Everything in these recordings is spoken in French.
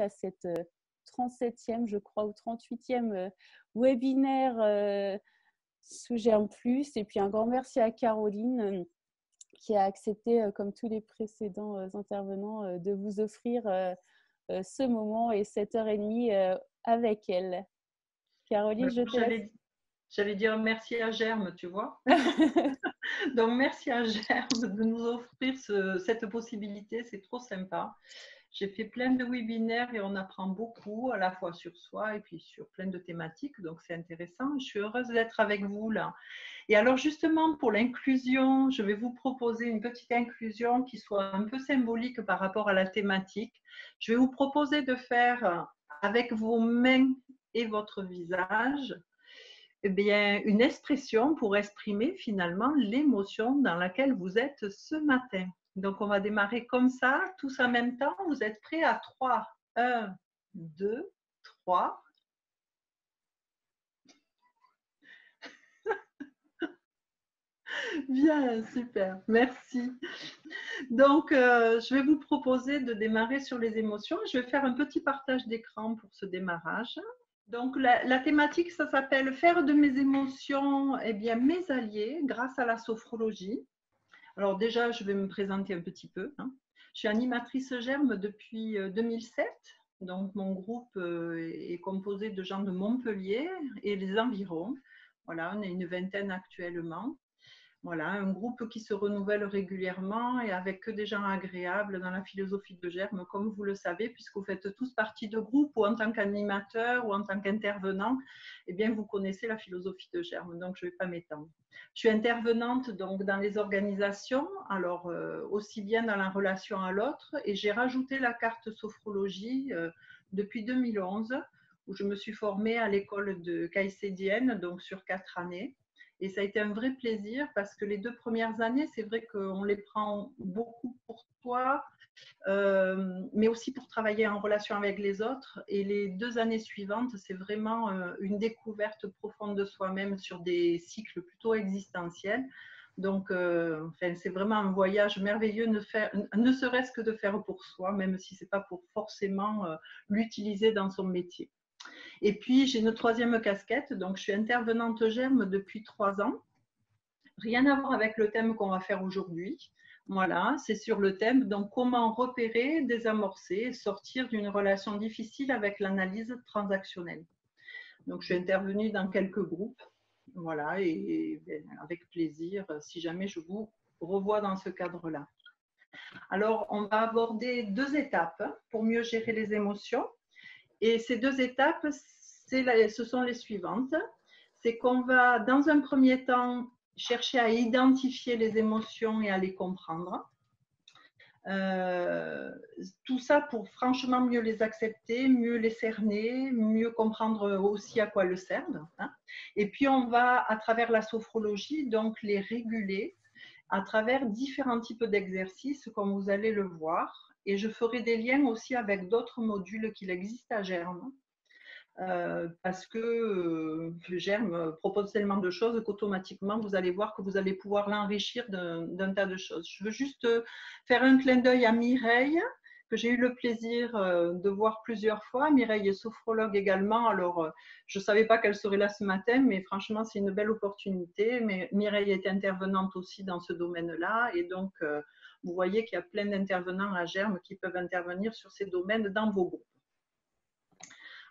à cette 37e, je crois, ou 38e webinaire sous Germe Plus. Et puis un grand merci à Caroline qui a accepté, comme tous les précédents intervenants, de vous offrir ce moment et cette heure et demie avec elle. Caroline, je te laisse. J'allais dire merci à Germe, tu vois. Donc, merci à Germe de nous offrir cette possibilité, c'est trop sympa. J'ai fait plein de webinaires et on apprend beaucoup, à la fois sur soi et puis sur plein de thématiques, donc c'est intéressant. Je suis heureuse d'être avec vous là. Et alors justement, pour l'inclusion, je vais vous proposer une petite inclusion qui soit un peu symbolique par rapport à la thématique. Je vais vous proposer de faire avec vos mains et votre visage eh bien, une expression pour exprimer finalement l'émotion dans laquelle vous êtes ce matin. Donc, on va démarrer comme ça, tous en même temps. Vous êtes prêts à 3. 1, 2, 3. Bien, super, merci. Donc, je vais vous proposer de démarrer sur les émotions. Je vais faire un petit partage d'écran pour ce démarrage. Donc, la thématique, ça s'appelle « Faire de mes émotions eh bien, mes alliés grâce à la sophrologie ». Alors déjà, je vais me présenter un petit peu. Je suis animatrice Germe depuis 2007. Donc, mon groupe est composé de gens de Montpellier et les environs. Voilà, on est une vingtaine actuellement. Voilà, un groupe qui se renouvelle régulièrement et avec que des gens agréables dans la philosophie de Germe, comme vous le savez, puisque vous faites tous partie de groupe ou en tant qu'animateur ou en tant qu'intervenant, eh bien, vous connaissez la philosophie de Germe, donc je ne vais pas m'étendre. Je suis intervenante donc, dans les organisations, alors aussi bien dans la relation à l'autre, et j'ai rajouté la carte sophrologie depuis 2011, où je me suis formée à l'école de caïcédienne, donc sur 4 années. Et ça a été un vrai plaisir parce que les 2 premières années, c'est vrai qu'on les prend beaucoup pour soi, mais aussi pour travailler en relation avec les autres. Et les 2 années suivantes, c'est vraiment une découverte profonde de soi-même sur des cycles plutôt existentiels. Donc, enfin, c'est vraiment un voyage merveilleux, ne serait-ce que de faire pour soi, même si ce n'est pas pour forcément l'utiliser dans son métier. Et puis, j'ai une 3e casquette, donc je suis intervenante Germe depuis 3 ans. Rien à voir avec le thème qu'on va faire aujourd'hui. Voilà, c'est sur le thème, donc comment repérer, désamorcer, sortir d'une relation difficile avec l'analyse transactionnelle. Donc, je suis intervenue dans quelques groupes, voilà, et avec plaisir, si jamais je vous revois dans ce cadre-là. Alors, on va aborder 2 étapes pour mieux gérer les émotions. Et ces 2 étapes, ce sont les suivantes. C'est qu'on va, dans un premier temps, chercher à identifier les émotions et à les comprendre. Tout ça pour franchement mieux les accepter, mieux les cerner, mieux comprendre aussi à quoi elles servent. Et puis, on va, à travers la sophrologie, donc les réguler à travers différents types d'exercices, comme vous allez le voir. Et je ferai des liens aussi avec d'autres modules qu'il existe à Germe. Parce que Germe propose tellement de choses qu'automatiquement, vous allez voir que vous allez pouvoir l'enrichir d'un tas de choses. Je veux juste faire un clin d'œil à Mireille, que j'ai eu le plaisir de voir plusieurs fois. Mireille est sophrologue également, alors je ne savais pas qu'elle serait là ce matin, mais franchement, c'est une belle opportunité. Mais Mireille est intervenante aussi dans ce domaine-là, et donc vous voyez qu'il y a plein d'intervenants à Germe qui peuvent intervenir sur ces domaines dans vos groupes.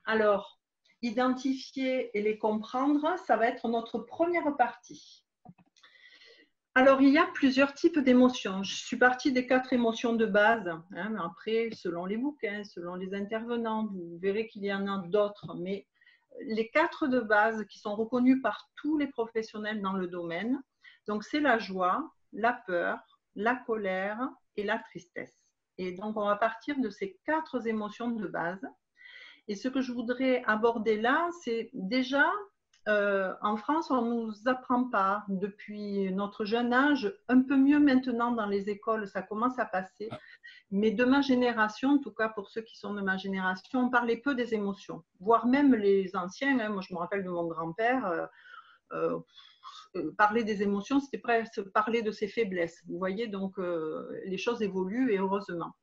Alors, identifier et les comprendre, ça va être notre première partie. Alors, il y a plusieurs types d'émotions. Je suis partie des 4 émotions de base. Après, selon les bouquins, selon les intervenants, vous verrez qu'il y en a d'autres. Mais les 4 de base qui sont reconnues par tous les professionnels dans le domaine, donc c'est la joie, la peur, la colère et la tristesse. Et donc, on va partir de ces 4 émotions de base. Et ce que je voudrais aborder là, c'est déjà, en France, on ne nous apprend pas depuis notre jeune âge, un peu mieux maintenant dans les écoles, ça commence à passer. Mais de ma génération, en tout cas pour ceux qui sont de ma génération, on parlait peu des émotions, voire même les anciens. Moi, je me rappelle de mon grand-père, parler des émotions, c'était presque parler de ses faiblesses. Vous voyez, donc les choses évoluent et heureusement.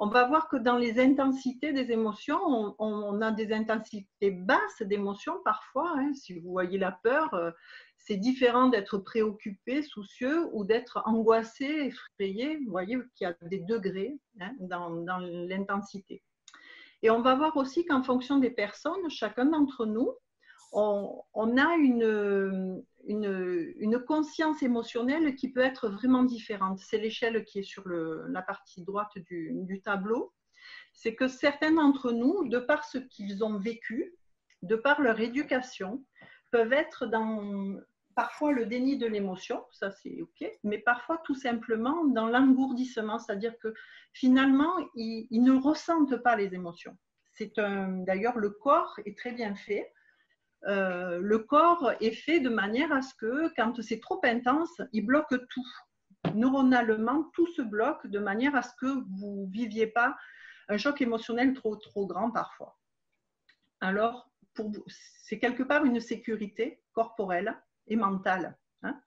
on va voir que dans les intensités des émotions, on a des intensités basses d'émotions parfois. Hein. Si vous voyez la peur, c'est différent d'être préoccupé, soucieux ou d'être angoissé, effrayé. Vous voyez qu'il y a des degrés hein, dans l'intensité. Et on va voir aussi qu'en fonction des personnes, chacun d'entre nous, on a une conscience émotionnelle qui peut être vraiment différente. C'est l'échelle qui est sur la partie droite du tableau. C'est que certains d'entre nous, de par ce qu'ils ont vécu, de par leur éducation, peuvent être dans parfois le déni de l'émotion, ça c'est OK, mais parfois tout simplement dans l'engourdissement, c'est-à-dire que finalement, ils ne ressentent pas les émotions. D'ailleurs, le corps est très bien fait. Le corps est fait de manière à ce que, quand c'est trop intense, il bloque tout. Neuronalement, tout se bloque de manière à ce que vous ne viviez pas un choc émotionnel trop grand parfois. Alors, pour vous, c'est quelque part une sécurité corporelle et mentale. Hein.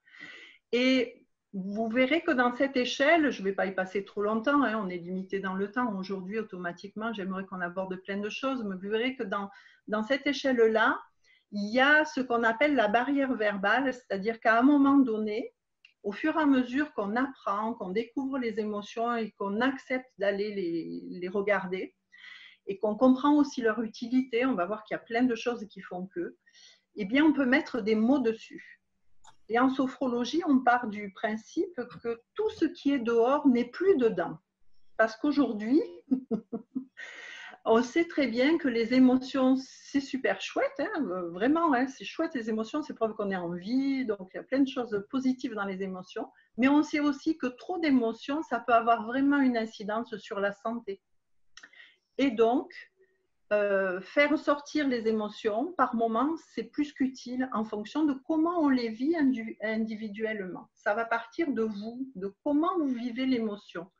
Et vous verrez que dans cette échelle, je ne vais pas y passer trop longtemps, hein, on est limité dans le temps aujourd'hui automatiquement, j'aimerais qu'on aborde plein de choses, mais vous verrez que dans cette échelle-là, il y a ce qu'on appelle la barrière verbale, c'est-à-dire qu'à un moment donné, au fur et à mesure qu'on apprend, qu'on découvre les émotions et qu'on accepte d'aller les regarder, et qu'on comprend aussi leur utilité, on va voir qu'il y a plein de choses qui font que, eh bien, on peut mettre des mots dessus. Et en sophrologie, on part du principe que tout ce qui est dehors n'est plus dedans. Parce qu'aujourd'hui, on sait très bien que les émotions, c'est super chouette, hein, vraiment, hein, c'est chouette les émotions, c'est preuve qu'on est en vie, donc il y a plein de choses positives dans les émotions. Mais on sait aussi que trop d'émotions, ça peut avoir vraiment une incidence sur la santé. Et donc, faire sortir les émotions, par moment, c'est plus qu'utile en fonction de comment on les vit individuellement. Ça va partir de vous, de comment vous vivez l'émotion.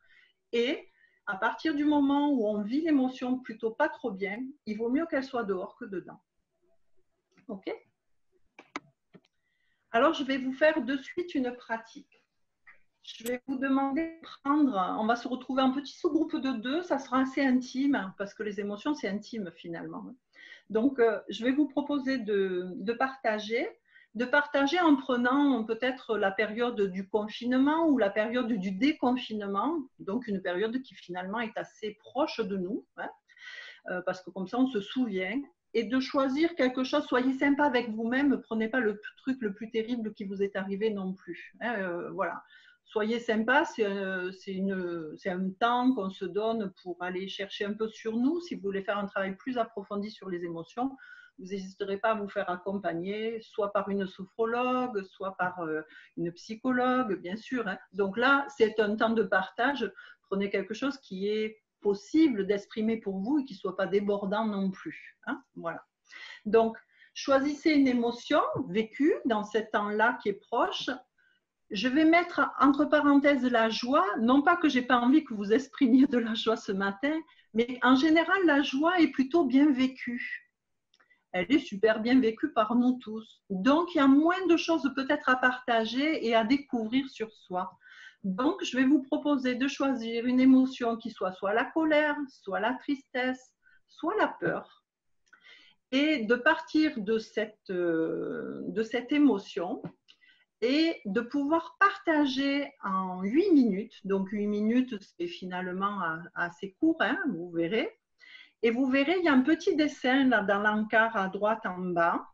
Et à partir du moment où on vit l'émotion plutôt pas trop bien, il vaut mieux qu'elle soit dehors que dedans. OK ? Alors, je vais vous faire de suite une pratique. Je vais vous demander de prendre, on va se retrouver en petit sous-groupe de 2, ça sera assez intime, parce que les émotions, c'est intime finalement. Donc, je vais vous proposer de partager en prenant peut-être la période du confinement ou la période du déconfinement, donc une période qui finalement est assez proche de nous, hein, parce que comme ça, on se souvient, et de choisir quelque chose, soyez sympa avec vous-même, prenez pas le truc le plus terrible qui vous est arrivé non plus. Hein, voilà. Soyez sympa, c'est un temps qu'on se donne pour aller chercher un peu sur nous. Si vous voulez faire un travail plus approfondi sur les émotions, vous n'hésiterez pas à vous faire accompagner, soit par une sophrologue, soit par une psychologue, bien sûr. Hein. Donc là, c'est un temps de partage. Prenez quelque chose qui est possible d'exprimer pour vous et qui ne soit pas débordant non plus. Hein. Voilà. Donc, choisissez une émotion vécue dans ce temps-là qui est proche. Je vais mettre entre parenthèses la joie, non pas que je n'ai pas envie que vous exprimiez de la joie ce matin, mais en général, la joie est plutôt bien vécue. Elle est super bien vécue par nous tous. Donc, il y a moins de choses peut-être à partager et à découvrir sur soi. Donc, je vais vous proposer de choisir une émotion qui soit la colère, soit la tristesse, soit la peur. Et de partir de cette émotion, et de pouvoir partager en 8 minutes, donc 8 minutes c'est finalement assez court, hein, vous verrez, et vous verrez il y a un petit dessin là dans l'encart à droite en bas,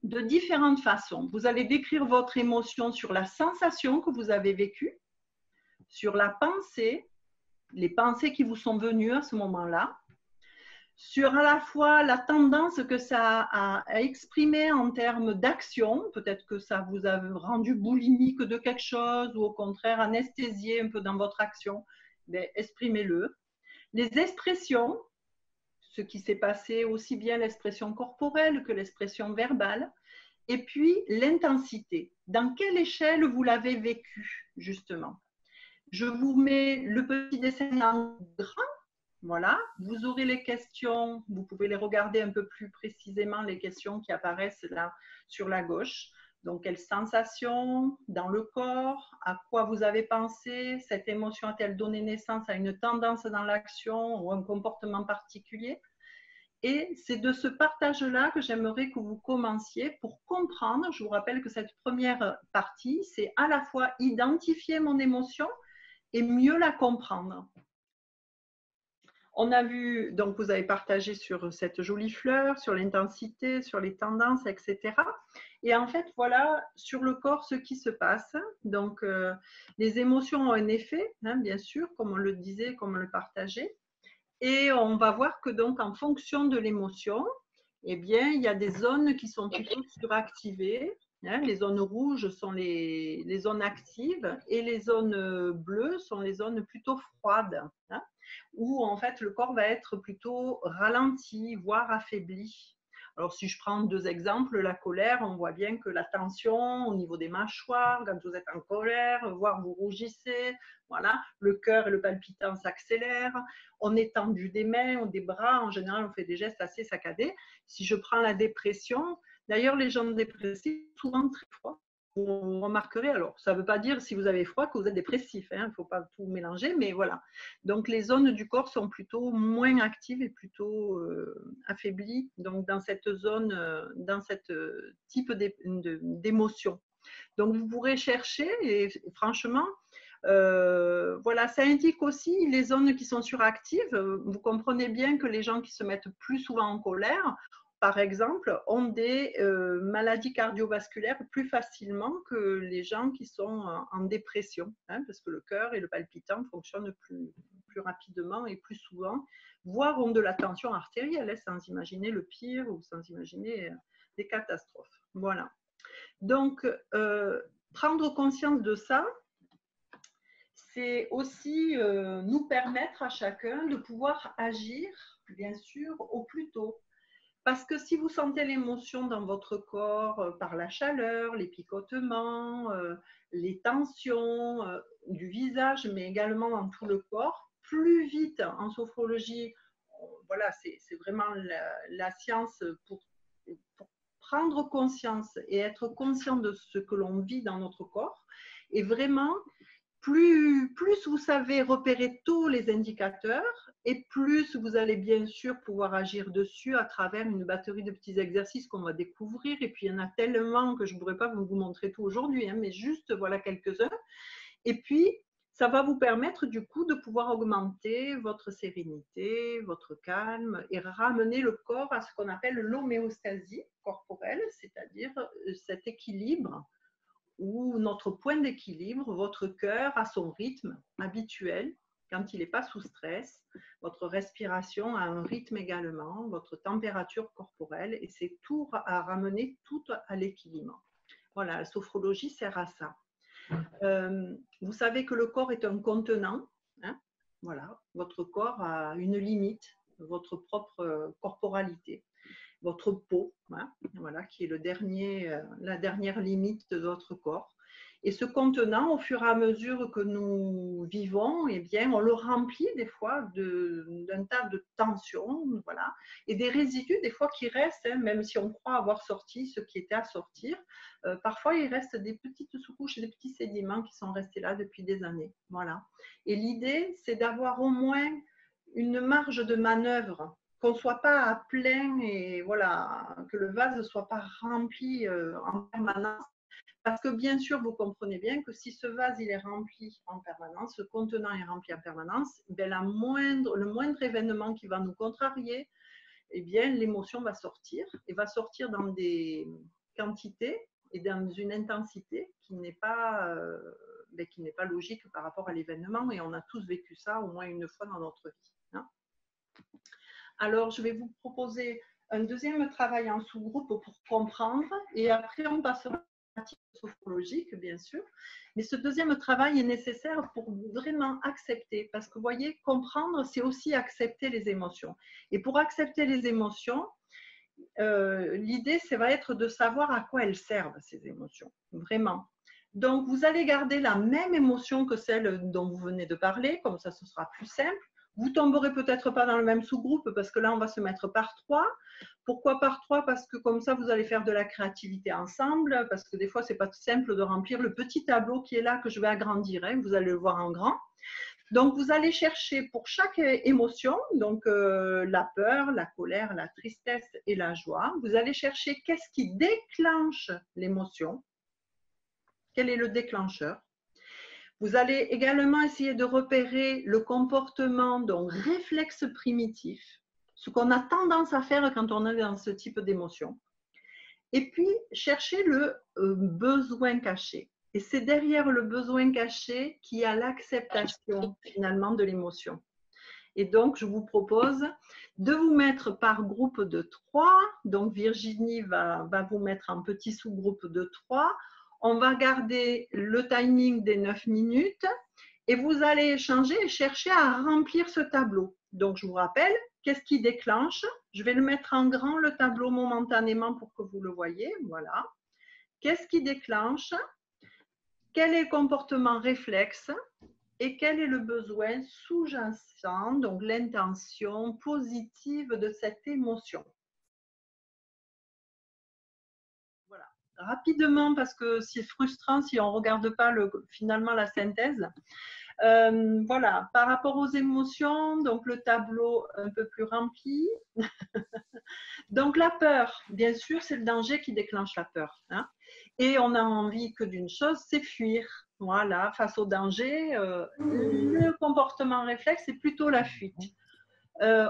de différentes façons. Vous allez décrire votre émotion sur la sensation que vous avez vécue, sur la pensée, les pensées qui vous sont venues à ce moment-là, sur à la fois la tendance que ça a exprimé en termes d'action, peut-être que ça vous a rendu boulimique de quelque chose ou au contraire anesthésié un peu dans votre action, mais exprimez-le. Les expressions, ce qui s'est passé aussi bien l'expression corporelle que l'expression verbale, et puis l'intensité. Dans quelle échelle vous l'avez vécu, justement? Je vous mets le petit dessin en grand. Voilà, vous aurez les questions, vous pouvez les regarder un peu plus précisément, les questions qui apparaissent là sur la gauche. Donc, quelles sensations dans le corps, à quoi vous avez pensé, cette émotion a-t-elle donné naissance à une tendance dans l'action ou un comportement particulier? Et c'est de ce partage-là que j'aimerais que vous commenciez pour comprendre. Je vous rappelle que cette première partie, c'est à la fois identifier mon émotion et mieux la comprendre. On a vu, donc vous avez partagé sur cette jolie fleur, sur l'intensité, sur les tendances, etc. Et en fait, voilà sur le corps ce qui se passe. Donc, les émotions ont un effet, hein, bien sûr, comme on le disait, comme on le partageait. Et on va voir que donc en fonction de l'émotion, eh bien, il y a des zones qui sont plutôt suractivées. Hein. Les zones rouges sont les zones actives et les zones bleues sont les zones plutôt froides, hein, où en fait le corps va être plutôt ralenti, voire affaibli. Alors, si je prends deux exemples, la colère, on voit bien que la tension au niveau des mâchoires, quand vous êtes en colère, voire vous rougissez, voilà, le cœur et le palpitant s'accélèrent, on est tendu des mains ou des bras, en général, on fait des gestes assez saccadés. Si je prends la dépression, d'ailleurs, les gens dépressifs sont souvent très froids. Vous remarquerez, alors, ça ne veut pas dire si vous avez froid que vous êtes dépressif, hein, il ne faut pas tout mélanger, mais voilà. Donc, les zones du corps sont plutôt moins actives et plutôt affaiblies, donc dans cette zone, dans cette type d'émotion. Donc, vous pourrez chercher, et franchement, voilà, ça indique aussi les zones qui sont suractives. Vous comprenez bien que les gens qui se mettent plus souvent en colère, par exemple, ont des maladies cardiovasculaires plus facilement que les gens qui sont en dépression, hein, parce que le cœur et le palpitant fonctionnent plus rapidement et plus souvent, voire ont de la tension artérielle, hein, sans imaginer le pire ou sans imaginer des catastrophes. Voilà. Donc, prendre conscience de ça, c'est aussi nous permettre à chacun de pouvoir agir, bien sûr, au plus tôt. Parce que si vous sentez l'émotion dans votre corps par la chaleur, les picotements, les tensions du visage, mais également dans tout le corps, plus vite en sophrologie, voilà, c'est vraiment la science pour prendre conscience et être conscient de ce que l'on vit dans notre corps. Et vraiment, plus vous savez repérer tous les indicateurs et plus vous allez bien sûr pouvoir agir dessus à travers une batterie de petits exercices qu'on va découvrir. Et puis, il y en a tellement que je ne pourrais pas vous montrer tout aujourd'hui, hein, mais juste voilà quelques-uns. Et puis, ça va vous permettre du coup de pouvoir augmenter votre sérénité, votre calme et ramener le corps à ce qu'on appelle l'homéostasie corporelle, c'est-à-dire cet équilibre ou notre point d'équilibre, votre cœur à son rythme habituel, quand il n'est pas sous stress, votre respiration a un rythme également, votre température corporelle, et c'est tout à ramener tout à l'équilibre. Voilà, la sophrologie sert à ça. Vous savez que le corps est un contenant, hein, voilà, votre corps a une limite, votre propre corporalité. Votre peau, hein, voilà, qui est la dernière limite de votre corps. Et ce contenant, au fur et à mesure que nous vivons, eh bien, on le remplit des fois d'un tas de tensions, voilà, et des résidus des fois qui restent, hein, même si on croit avoir sorti ce qui était à sortir, parfois il reste des petites sous-couches, des petits sédiments qui sont restés là depuis des années. Voilà. Et l'idée, c'est d'avoir au moins une marge de manœuvre, qu'on ne soit pas à plein et voilà, que le vase ne soit pas rempli en permanence. Parce que bien sûr, vous comprenez bien que si ce vase il est rempli en permanence, ce contenant est rempli en permanence, bien le moindre événement qui va nous contrarier, eh bien l'émotion va sortir et va sortir dans des quantités et dans une intensité qui n'est pas logique par rapport à l'événement. Et on a tous vécu ça au moins une fois dans notre vie. Hein. Alors, je vais vous proposer un deuxième travail en sous-groupe pour comprendre et après on passera à la pratique sophrologique, bien sûr. Mais ce deuxième travail est nécessaire pour vraiment accepter parce que vous voyez, comprendre, c'est aussi accepter les émotions. Et pour accepter les émotions, l'idée, ça va être de savoir à quoi elles servent, ces émotions, vraiment. Donc, vous allez garder la même émotion que celle dont vous venez de parler, comme ça, ce sera plus simple. Vous tomberez peut-être pas dans le même sous-groupe parce que là, on va se mettre par 3. Pourquoi par 3? Parce que comme ça, vous allez faire de la créativité ensemble, parce que des fois, c'est pas simple de remplir le petit tableau qui est là que je vais agrandir. Hein, vous allez le voir en grand. Donc, vous allez chercher pour chaque émotion, donc la peur, la colère, la tristesse et la joie, vous allez chercher qu'est-ce qui déclenche l'émotion, quel est le déclencheur. Vous allez également essayer de repérer le comportement, donc réflexe primitif, ce qu'on a tendance à faire quand on est dans ce type d'émotion. Et puis, chercher le besoin caché. Et c'est derrière le besoin caché qu'il y a l'acceptation finalement de l'émotion. Et donc, je vous propose de vous mettre par groupe de 3. Donc, Virginie va vous mettre en petit sous-groupe de 3. On va garder le timing des 9 minutes et vous allez échanger et chercher à remplir ce tableau. Donc, je vous rappelle, qu'est-ce qui déclenche? Je vais le mettre en grand, le tableau, momentanément pour que vous le voyez. Voilà. Qu'est-ce qui déclenche? Quel est le comportement réflexe? Et quel est le besoin sous-jacent, donc l'intention positive de cette émotion? Voilà. Rapidement, parce que c'est frustrant si on ne regarde pas finalement la synthèse. Voilà, par rapport aux émotions, donc le tableau un peu plus rempli. Donc la peur, bien sûr, c'est le danger qui déclenche la peur. Hein. Et on a envie que d'une chose, c'est fuir. Voilà, face au danger, le comportement réflexe, c'est plutôt la fuite.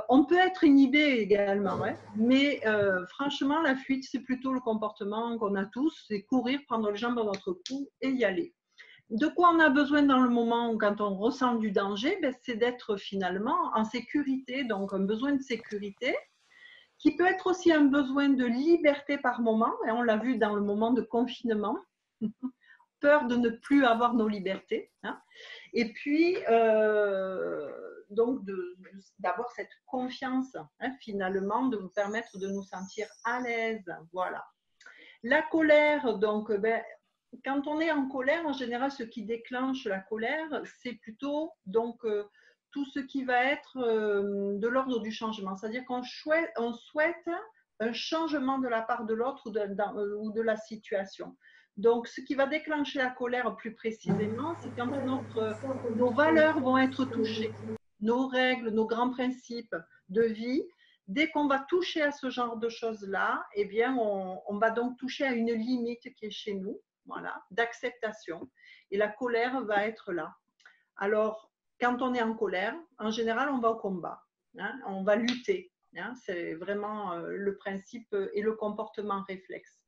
On peut être inhibé également, ouais, mais franchement, la fuite, c'est plutôt le comportement qu'on a tous, c'est courir, prendre les jambes dans notre cou et y aller. De quoi on a besoin dans le moment quand on ressent du danger? Ben, c'est d'être finalement en sécurité, donc un besoin de sécurité, qui peut être aussi un besoin de liberté par moment, et on l'a vu dans le moment de confinement, peur de ne plus avoir nos libertés. Hein. Et puis, donc, d'avoir cette confiance, hein, finalement, de nous permettre de nous sentir à l'aise. Voilà. La colère, donc, quand on est en colère, en général, ce qui déclenche la colère, c'est plutôt donc tout ce qui va être de l'ordre du changement. C'est-à-dire qu'on souhaite un changement de la part de l'autre ou de la situation. Donc, ce qui va déclencher la colère plus précisément, c'est quand nos valeurs vont être touchées, nos règles, nos grands principes de vie. Dès qu'on va toucher à ce genre de choses-là, eh bien, on va donc toucher à une limite qui est chez nous, voilà, d'acceptation. Et la colère va être là. Alors, quand on est en colère, en général, on va au combat, hein, on va lutter. Hein, c'est vraiment le principe et le comportement réflexe.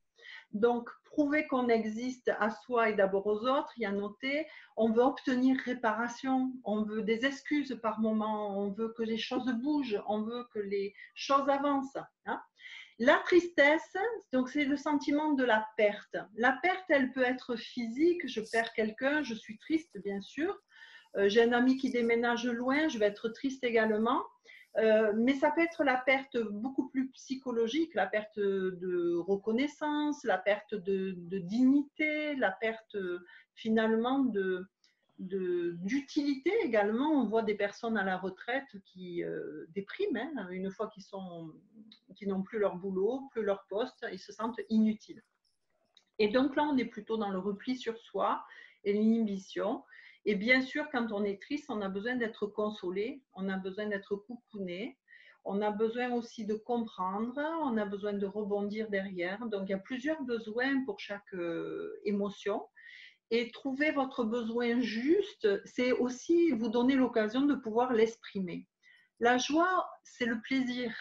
Donc, prouver qu'on existe à soi et d'abord aux autres, il y a noté, on veut obtenir réparation, on veut des excuses par moment, on veut que les choses bougent, on veut que les choses avancent. Hein. La tristesse, donc c'est le sentiment de la perte. La perte, elle peut être physique, je perds quelqu'un, je suis triste bien sûr. J'ai un ami qui déménage loin, je vais être triste également. Mais ça peut être la perte beaucoup plus psychologique, la perte de reconnaissance, la perte de dignité, la perte finalement d'utilité également. On voit des personnes à la retraite qui dépriment, hein, une fois qu'ils n'ont plus leur boulot, plus leur poste, ils se sentent inutiles. Et donc là, on est plutôt dans le repli sur soi et l'inhibition. Et bien sûr, quand on est triste, on a besoin d'être consolé, on a besoin d'être coucouné, on a besoin aussi de comprendre, on a besoin de rebondir derrière. Donc, il y a plusieurs besoins pour chaque émotion. Et trouver votre besoin juste, c'est aussi vous donner l'occasion de pouvoir l'exprimer. La joie, c'est le plaisir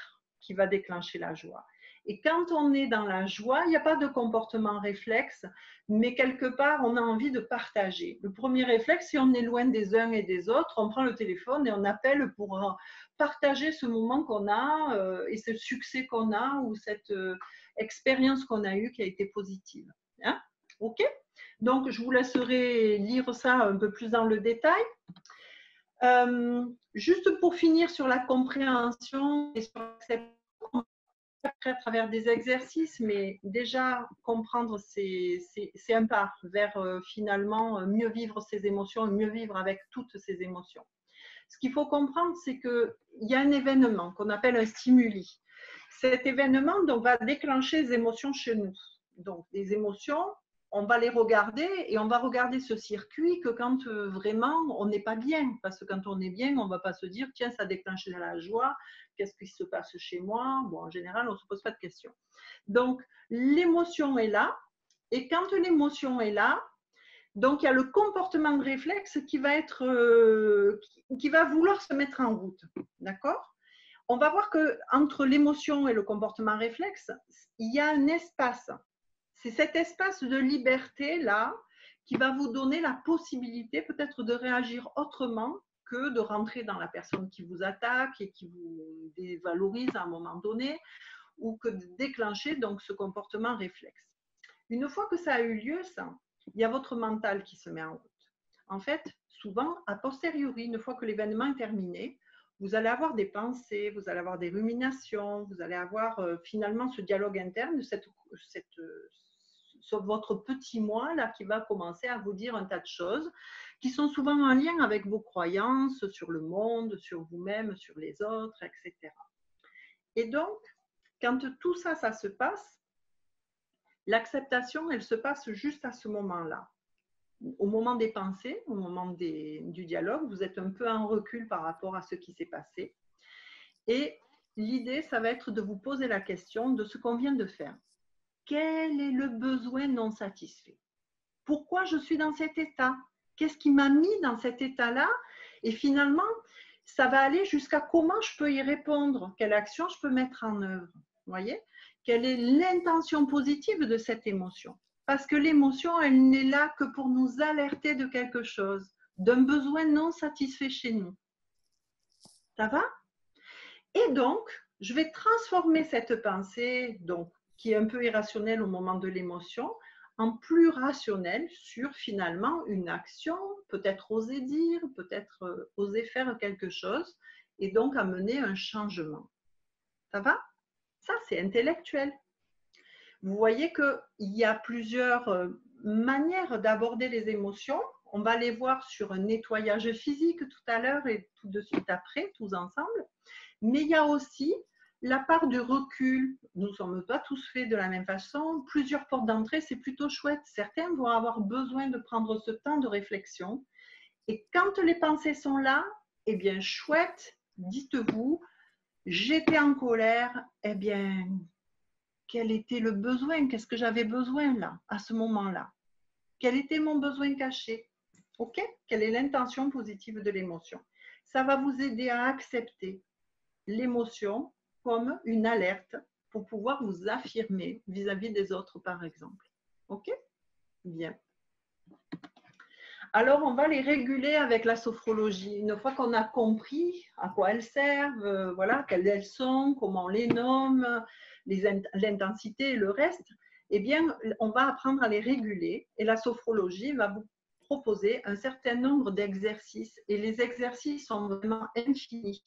qui va déclencher la joie. Et quand on est dans la joie, il n'y a pas de comportement réflexe, mais quelque part, on a envie de partager. Le premier réflexe, si on est loin des uns et des autres, on prend le téléphone et on appelle pour partager ce moment qu'on a et ce succès qu'on a ou cette expérience qu'on a eue qui a été positive. Hein? OK? Donc, je vous laisserai lire ça un peu plus dans le détail. Juste pour finir sur la compréhension et sur l'acceptation, à travers des exercices, mais déjà comprendre, c'est un pas vers finalement mieux vivre ses émotions, mieux vivre avec toutes ces émotions. Ce qu'il faut comprendre, c'est qu'il y a un événement qu'on appelle un stimuli. Cet événement donc, va déclencher des émotions chez nous. Donc, des émotions, on va les regarder et on va regarder ce circuit que quand vraiment on n'est pas bien. Parce que quand on est bien, on ne va pas se dire, tiens, ça déclenche de la joie, qu'est-ce qui se passe chez moi? Bon, en général, on ne se pose pas de questions. Donc, l'émotion est là. Et quand l'émotion est là, donc il y a le comportement de réflexe qui va vouloir se mettre en route. D'accord? On va voir qu'entre l'émotion et le comportement réflexe, il y a un espace. C'est cet espace de liberté-là qui va vous donner la possibilité peut-être de réagir autrement que de rentrer dans la personne qui vous attaque et qui vous dévalorise à un moment donné, ou que de déclencher donc ce comportement réflexe. Une fois que ça a eu lieu, ça, il y a votre mental qui se met en route. En fait, souvent, a posteriori, une fois que l'événement est terminé, vous allez avoir des pensées, vous allez avoir des ruminations, vous allez avoir finalement ce dialogue interne, votre petit moi là qui va commencer à vous dire un tas de choses qui sont souvent en lien avec vos croyances sur le monde, sur vous-même, sur les autres, etc. Et donc, quand tout ça, ça se passe, l'acceptation, elle se passe juste à ce moment-là. Au moment des pensées, au moment du dialogue, vous êtes un peu en recul par rapport à ce qui s'est passé. Et l'idée, ça va être de vous poser la question de ce qu'on vient de faire. Quel est le besoin non satisfait? Pourquoi je suis dans cet état? Qu'est-ce qui m'a mis dans cet état-là? Et finalement, ça va aller jusqu'à comment je peux y répondre, quelle action je peux mettre en œuvre. Vous voyez? Quelle est l'intention positive de cette émotion? Parce que l'émotion, elle n'est là que pour nous alerter de quelque chose, d'un besoin non satisfait chez nous. Ça va? Et donc, je vais transformer cette pensée, donc, qui est un peu irrationnelle au moment de l'émotion, en plus rationnelle sur finalement une action, peut-être oser dire, peut-être oser faire quelque chose, et donc amener un changement. Ça va? Ça, c'est intellectuel. Vous voyez qu'il y a plusieurs manières d'aborder les émotions. On va les voir sur un nettoyage physique tout à l'heure et tout de suite après, tous ensemble. Mais il y a aussi la part du recul. Nous ne sommes pas tous faits de la même façon. Plusieurs portes d'entrée, c'est plutôt chouette. Certains vont avoir besoin de prendre ce temps de réflexion. Et quand les pensées sont là, eh bien, chouette, dites-vous, j'étais en colère, eh bien, quel était le besoin? Qu'est-ce que j'avais besoin là, à ce moment-là? Quel était mon besoin caché? Ok? Quelle est l'intention positive de l'émotion? Ça va vous aider à accepter l'émotion comme une alerte pour pouvoir vous affirmer vis-à-vis des autres, par exemple. Ok? Bien. Alors, on va les réguler avec la sophrologie. Une fois qu'on a compris à quoi elles servent, voilà, quelles elles sont, comment on les nomme, l'intensité et le reste, eh bien, on va apprendre à les réguler. Et la sophrologie va vous proposer un certain nombre d'exercices. Et les exercices sont vraiment infinis.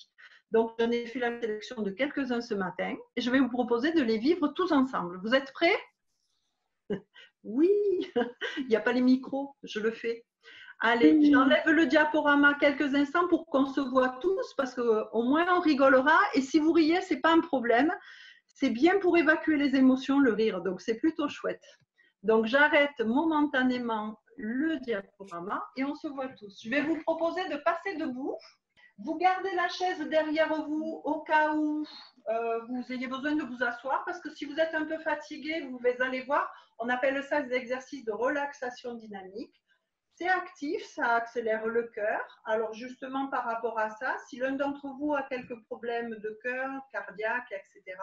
Donc, j'en ai fait la sélection de quelques-uns ce matin. Et je vais vous proposer de les vivre tous ensemble. Vous êtes prêts? Oui, il n'y a pas les micros, je le fais. Allez, j'enlève le diaporama quelques instants pour qu'on se voit tous, parce qu'au moins on rigolera. Et si vous riez, ce n'est pas un problème. C'est bien pour évacuer les émotions, le rire. Donc, c'est plutôt chouette. Donc, j'arrête momentanément le diaporama et on se voit tous. Je vais vous proposer de passer debout. Vous gardez la chaise derrière vous au cas où vous ayez besoin de vous asseoir, parce que si vous êtes un peu fatigué, vous allez voir, on appelle ça des exercices de relaxation dynamique. C'est actif, ça accélère le cœur. Alors justement par rapport à ça, si l'un d'entre vous a quelques problèmes de cœur, cardiaque, etc.,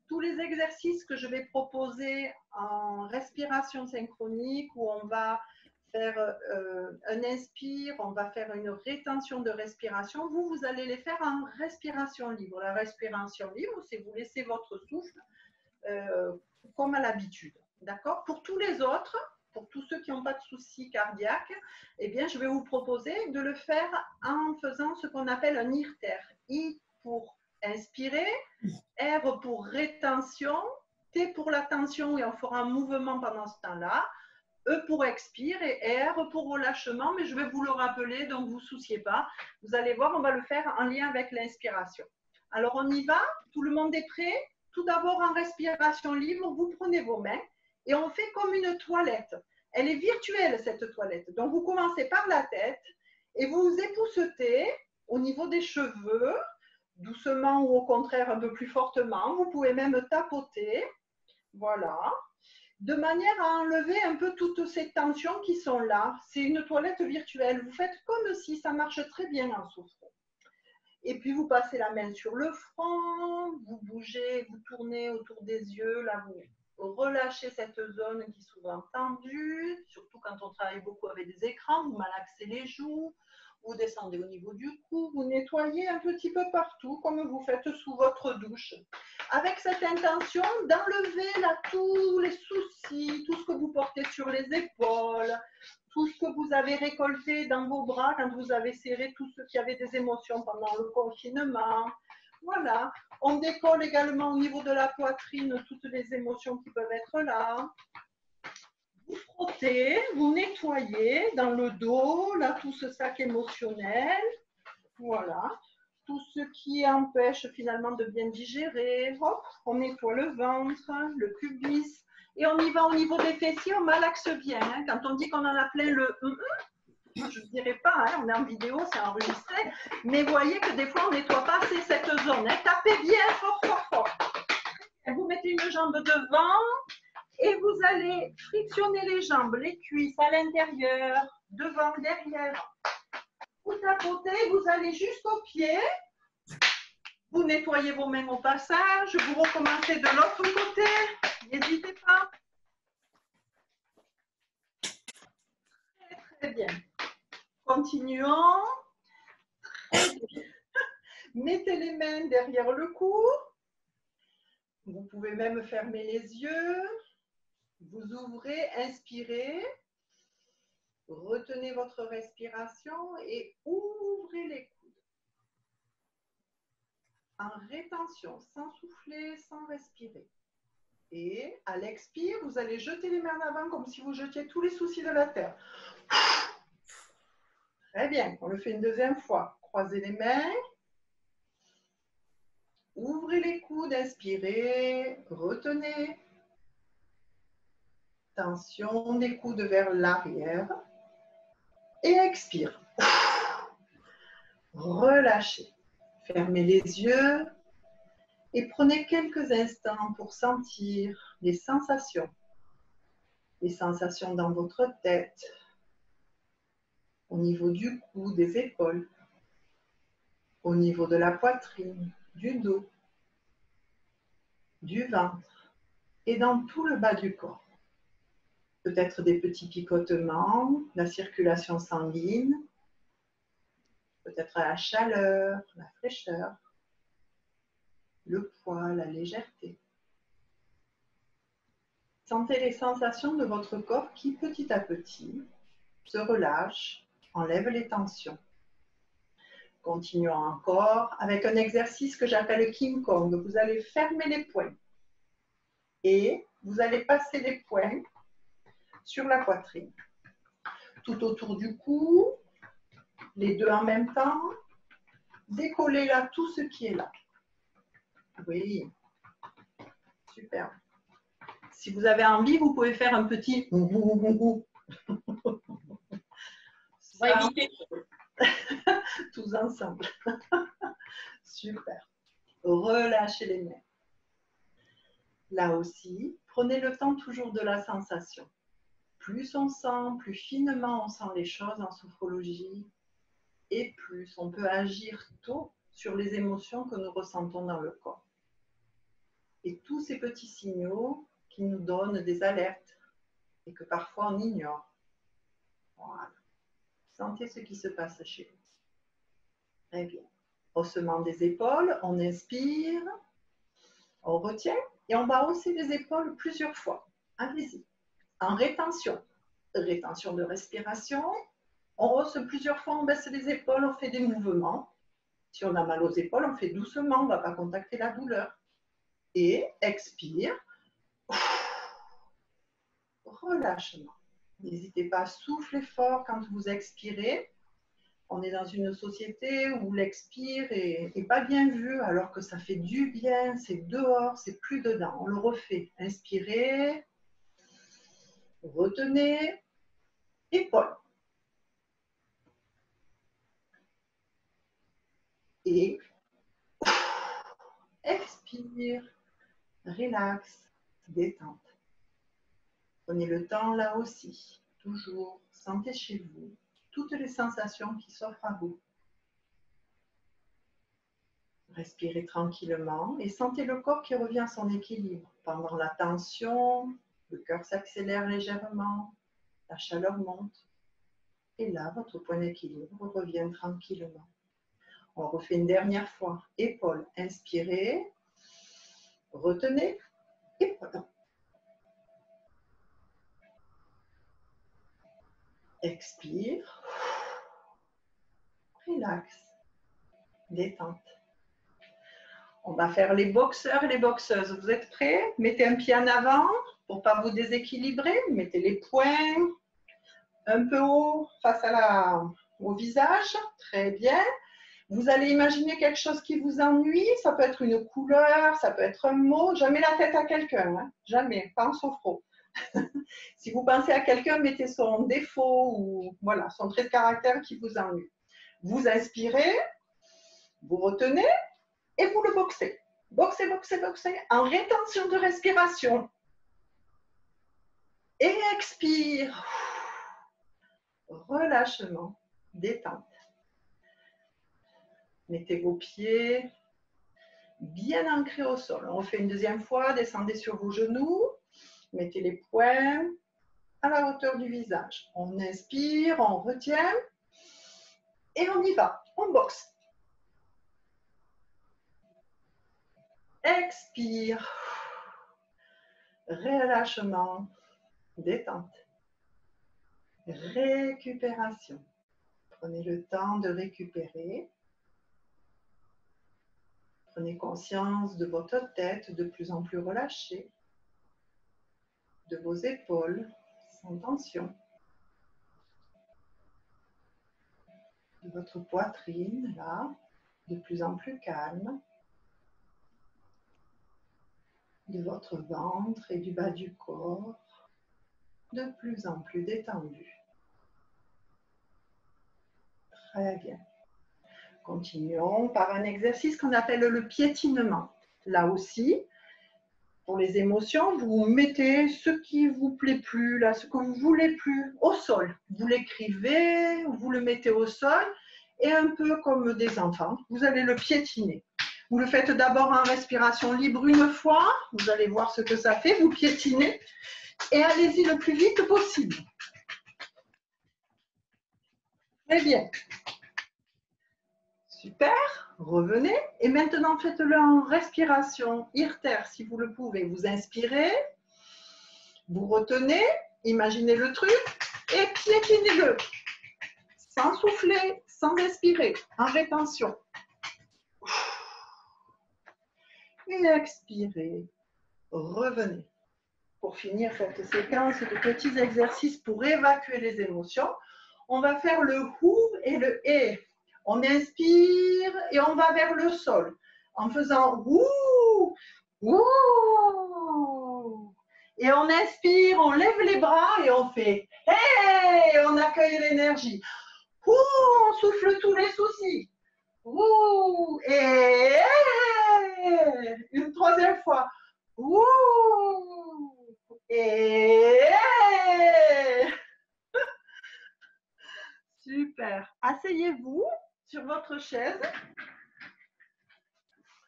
tous les exercices que je vais proposer en respiration synchronique, où on va faire un inspire, on va faire une rétention de respiration, vous allez les faire en respiration libre. La respiration libre, c'est vous laissez votre souffle comme à l'habitude. D'accord? Pour tous les autres, pour tous ceux qui n'ont pas de soucis cardiaques, eh bien, je vais vous proposer de le faire en faisant ce qu'on appelle un IRTER. I pour inspirer, R pour rétention, T pour la tension et on fera un mouvement pendant ce temps-là. E pour expire et R pour relâchement, mais je vais vous le rappeler, donc vous ne vous souciez pas. Vous allez voir, on va le faire en lien avec l'inspiration. Alors on y va, tout le monde est prêt? Tout d'abord en respiration libre, vous prenez vos mains et on fait comme une toilette. Elle est virtuelle cette toilette. Donc vous commencez par la tête et vous vous époussetez au niveau des cheveux, doucement ou au contraire un peu plus fortement. Vous pouvez même tapoter. Voilà. De manière à enlever un peu toutes ces tensions qui sont là. C'est une toilette virtuelle. Vous faites comme si ça marche très bien en souffle. Et puis vous passez la main sur le front, vous bougez, vous tournez autour des yeux, là vous relâchez cette zone qui est souvent tendue, surtout quand on travaille beaucoup avec des écrans, vous malaxez les joues, vous descendez au niveau du cou, vous nettoyez un petit peu partout comme vous faites sous votre douche. Avec cette intention d'enlever là tous les soucis, tout ce que vous portez sur les épaules, tout ce que vous avez récolté dans vos bras quand vous avez serré tout ce qui avait des émotions pendant le confinement. Voilà. On décolle également au niveau de la poitrine toutes les émotions qui peuvent être là. Vous frottez, vous nettoyez dans le dos, là, tout ce sac émotionnel. Voilà. Tout ce qui empêche finalement de bien digérer. Hop, on nettoie le ventre, le pubis. Et on y va au niveau des fessiers, on malaxe bien. Hein. Quand on dit qu'on en a plein le je ne dirais pas, hein, on est en vidéo, c'est enregistré, mais voyez que des fois on ne nettoie pas assez cette zone. Hein. Tapez bien fort, fort, fort. Et vous mettez une jambe devant et vous allez frictionner les jambes, les cuisses à l'intérieur, devant, derrière. Vous tapotez, vous allez jusqu'aux pieds. Vous nettoyez vos mains au passage, vous recommencez de l'autre côté, n'hésitez pas. Très, très bien. Continuons. Mettez les mains derrière le cou. Vous pouvez même fermer les yeux. Vous ouvrez, inspirez. Retenez votre respiration et ouvrez les coudes. En rétention, sans souffler, sans respirer. Et à l'expire, vous allez jeter les mains en avant comme si vous jetiez tous les soucis de la terre. Très bien, on le fait une deuxième fois. Croisez les mains. Ouvrez les coudes, inspirez, retenez. Tension des coudes vers l'arrière. Et expire. Relâchez. Fermez les yeux et prenez quelques instants pour sentir les sensations. Les sensations dans votre tête, au niveau du cou, des épaules, au niveau de la poitrine, du dos, du ventre et dans tout le bas du corps. Peut-être des petits picotements, la circulation sanguine, peut-être la chaleur, la fraîcheur, le poids, la légèreté. Sentez les sensations de votre corps qui, petit à petit, se relâchent, enlèvent les tensions. Continuons encore avec un exercice que j'appelle King Kong. Vous allez fermer les poings et vous allez passer les poings sur la poitrine. Tout autour du cou, les deux en même temps. Décollez là tout ce qui est là. Oui, super. Si vous avez envie, vous pouvez faire un petit ça, tous ensemble. Super. Relâchez les mains. Là aussi, prenez le temps toujours de la sensation. Plus on sent, plus finement on sent les choses en sophrologie, et plus on peut agir tôt sur les émotions que nous ressentons dans le corps. Et tous ces petits signaux qui nous donnent des alertes et que parfois on ignore. Voilà. Sentez ce qui se passe chez vous. Très bien. Haussement des épaules, on inspire, on retient et on va hausser les épaules plusieurs fois. Allez-y. En rétention. Rétention de respiration. On hausse plusieurs fois, on baisse les épaules, on fait des mouvements. Si on a mal aux épaules, on fait doucement, on ne va pas contacter la douleur. Et expire. Relâchement. N'hésitez pas à souffler fort quand vous expirez. On est dans une société où l'expire est pas bien vu, alors que ça fait du bien, c'est dehors, c'est plus dedans. On le refait. Inspirez, retenez, épaule. Et expire, relax, détente. Prenez le temps là aussi, toujours, sentez chez vous toutes les sensations qui s'offrent à vous. Respirez tranquillement et sentez le corps qui revient à son équilibre. Pendant la tension, le cœur s'accélère légèrement, la chaleur monte. Et là, votre point d'équilibre revient tranquillement. On refait une dernière fois. Épaules, inspirez, retenez, épaules. Expire, relax, détente. On va faire les boxeurs et les boxeuses. Vous êtes prêts? Mettez un pied en avant pour ne pas vous déséquilibrer. Mettez les poings un peu haut face au visage. Très bien. Vous allez imaginer quelque chose qui vous ennuie. Ça peut être une couleur, ça peut être un mot. Jamais la tête à quelqu'un. Hein? Jamais. Pas en sophro. Si vous pensez à quelqu'un, mettez son défaut ou voilà, son trait de caractère qui vous ennuie. Vous inspirez, vous retenez et vous le boxez. Boxez, boxez, boxez en rétention de respiration. Et expire. Relâchement, détente. Mettez vos pieds bien ancrés au sol. On fait une deuxième fois. Descendez sur vos genoux. Mettez les poings à la hauteur du visage. On inspire, on retient et on y va. On boxe. Expire. Relâchement, détente. Récupération. Prenez le temps de récupérer. Prenez conscience de votre tête de plus en plus relâchée, de vos épaules sans tension, de votre poitrine là, de plus en plus calme, de votre ventre et du bas du corps, de plus en plus détendu. Très bien. Continuons par un exercice qu'on appelle le piétinement. Là aussi, pour les émotions, vous mettez ce qui vous plaît plus, là, ce que vous voulez plus, au sol. Vous l'écrivez, vous le mettez au sol, et un peu comme des enfants, vous allez le piétiner. Vous le faites d'abord en respiration libre une fois, vous allez voir ce que ça fait, vous piétinez, et allez-y le plus vite possible. Très bien. Super, revenez. Et maintenant, faites-le en respiration, irter, si vous le pouvez. Vous inspirez, vous retenez, imaginez le truc et piétinez-le. Sans souffler, sans respirer, en rétention. Et expirez, revenez. Pour finir cette séquence de petits exercices pour évacuer les émotions, on va faire le hou et le hé. On inspire et on va vers le sol en faisant ouh, ouh. Et on inspire, on lève les bras et on fait hey, on accueille l'énergie. Ouh, on souffle tous les soucis. Ouh, et hey, une troisième fois. Ouh, et hey. Super. Asseyez-vous sur votre chaise,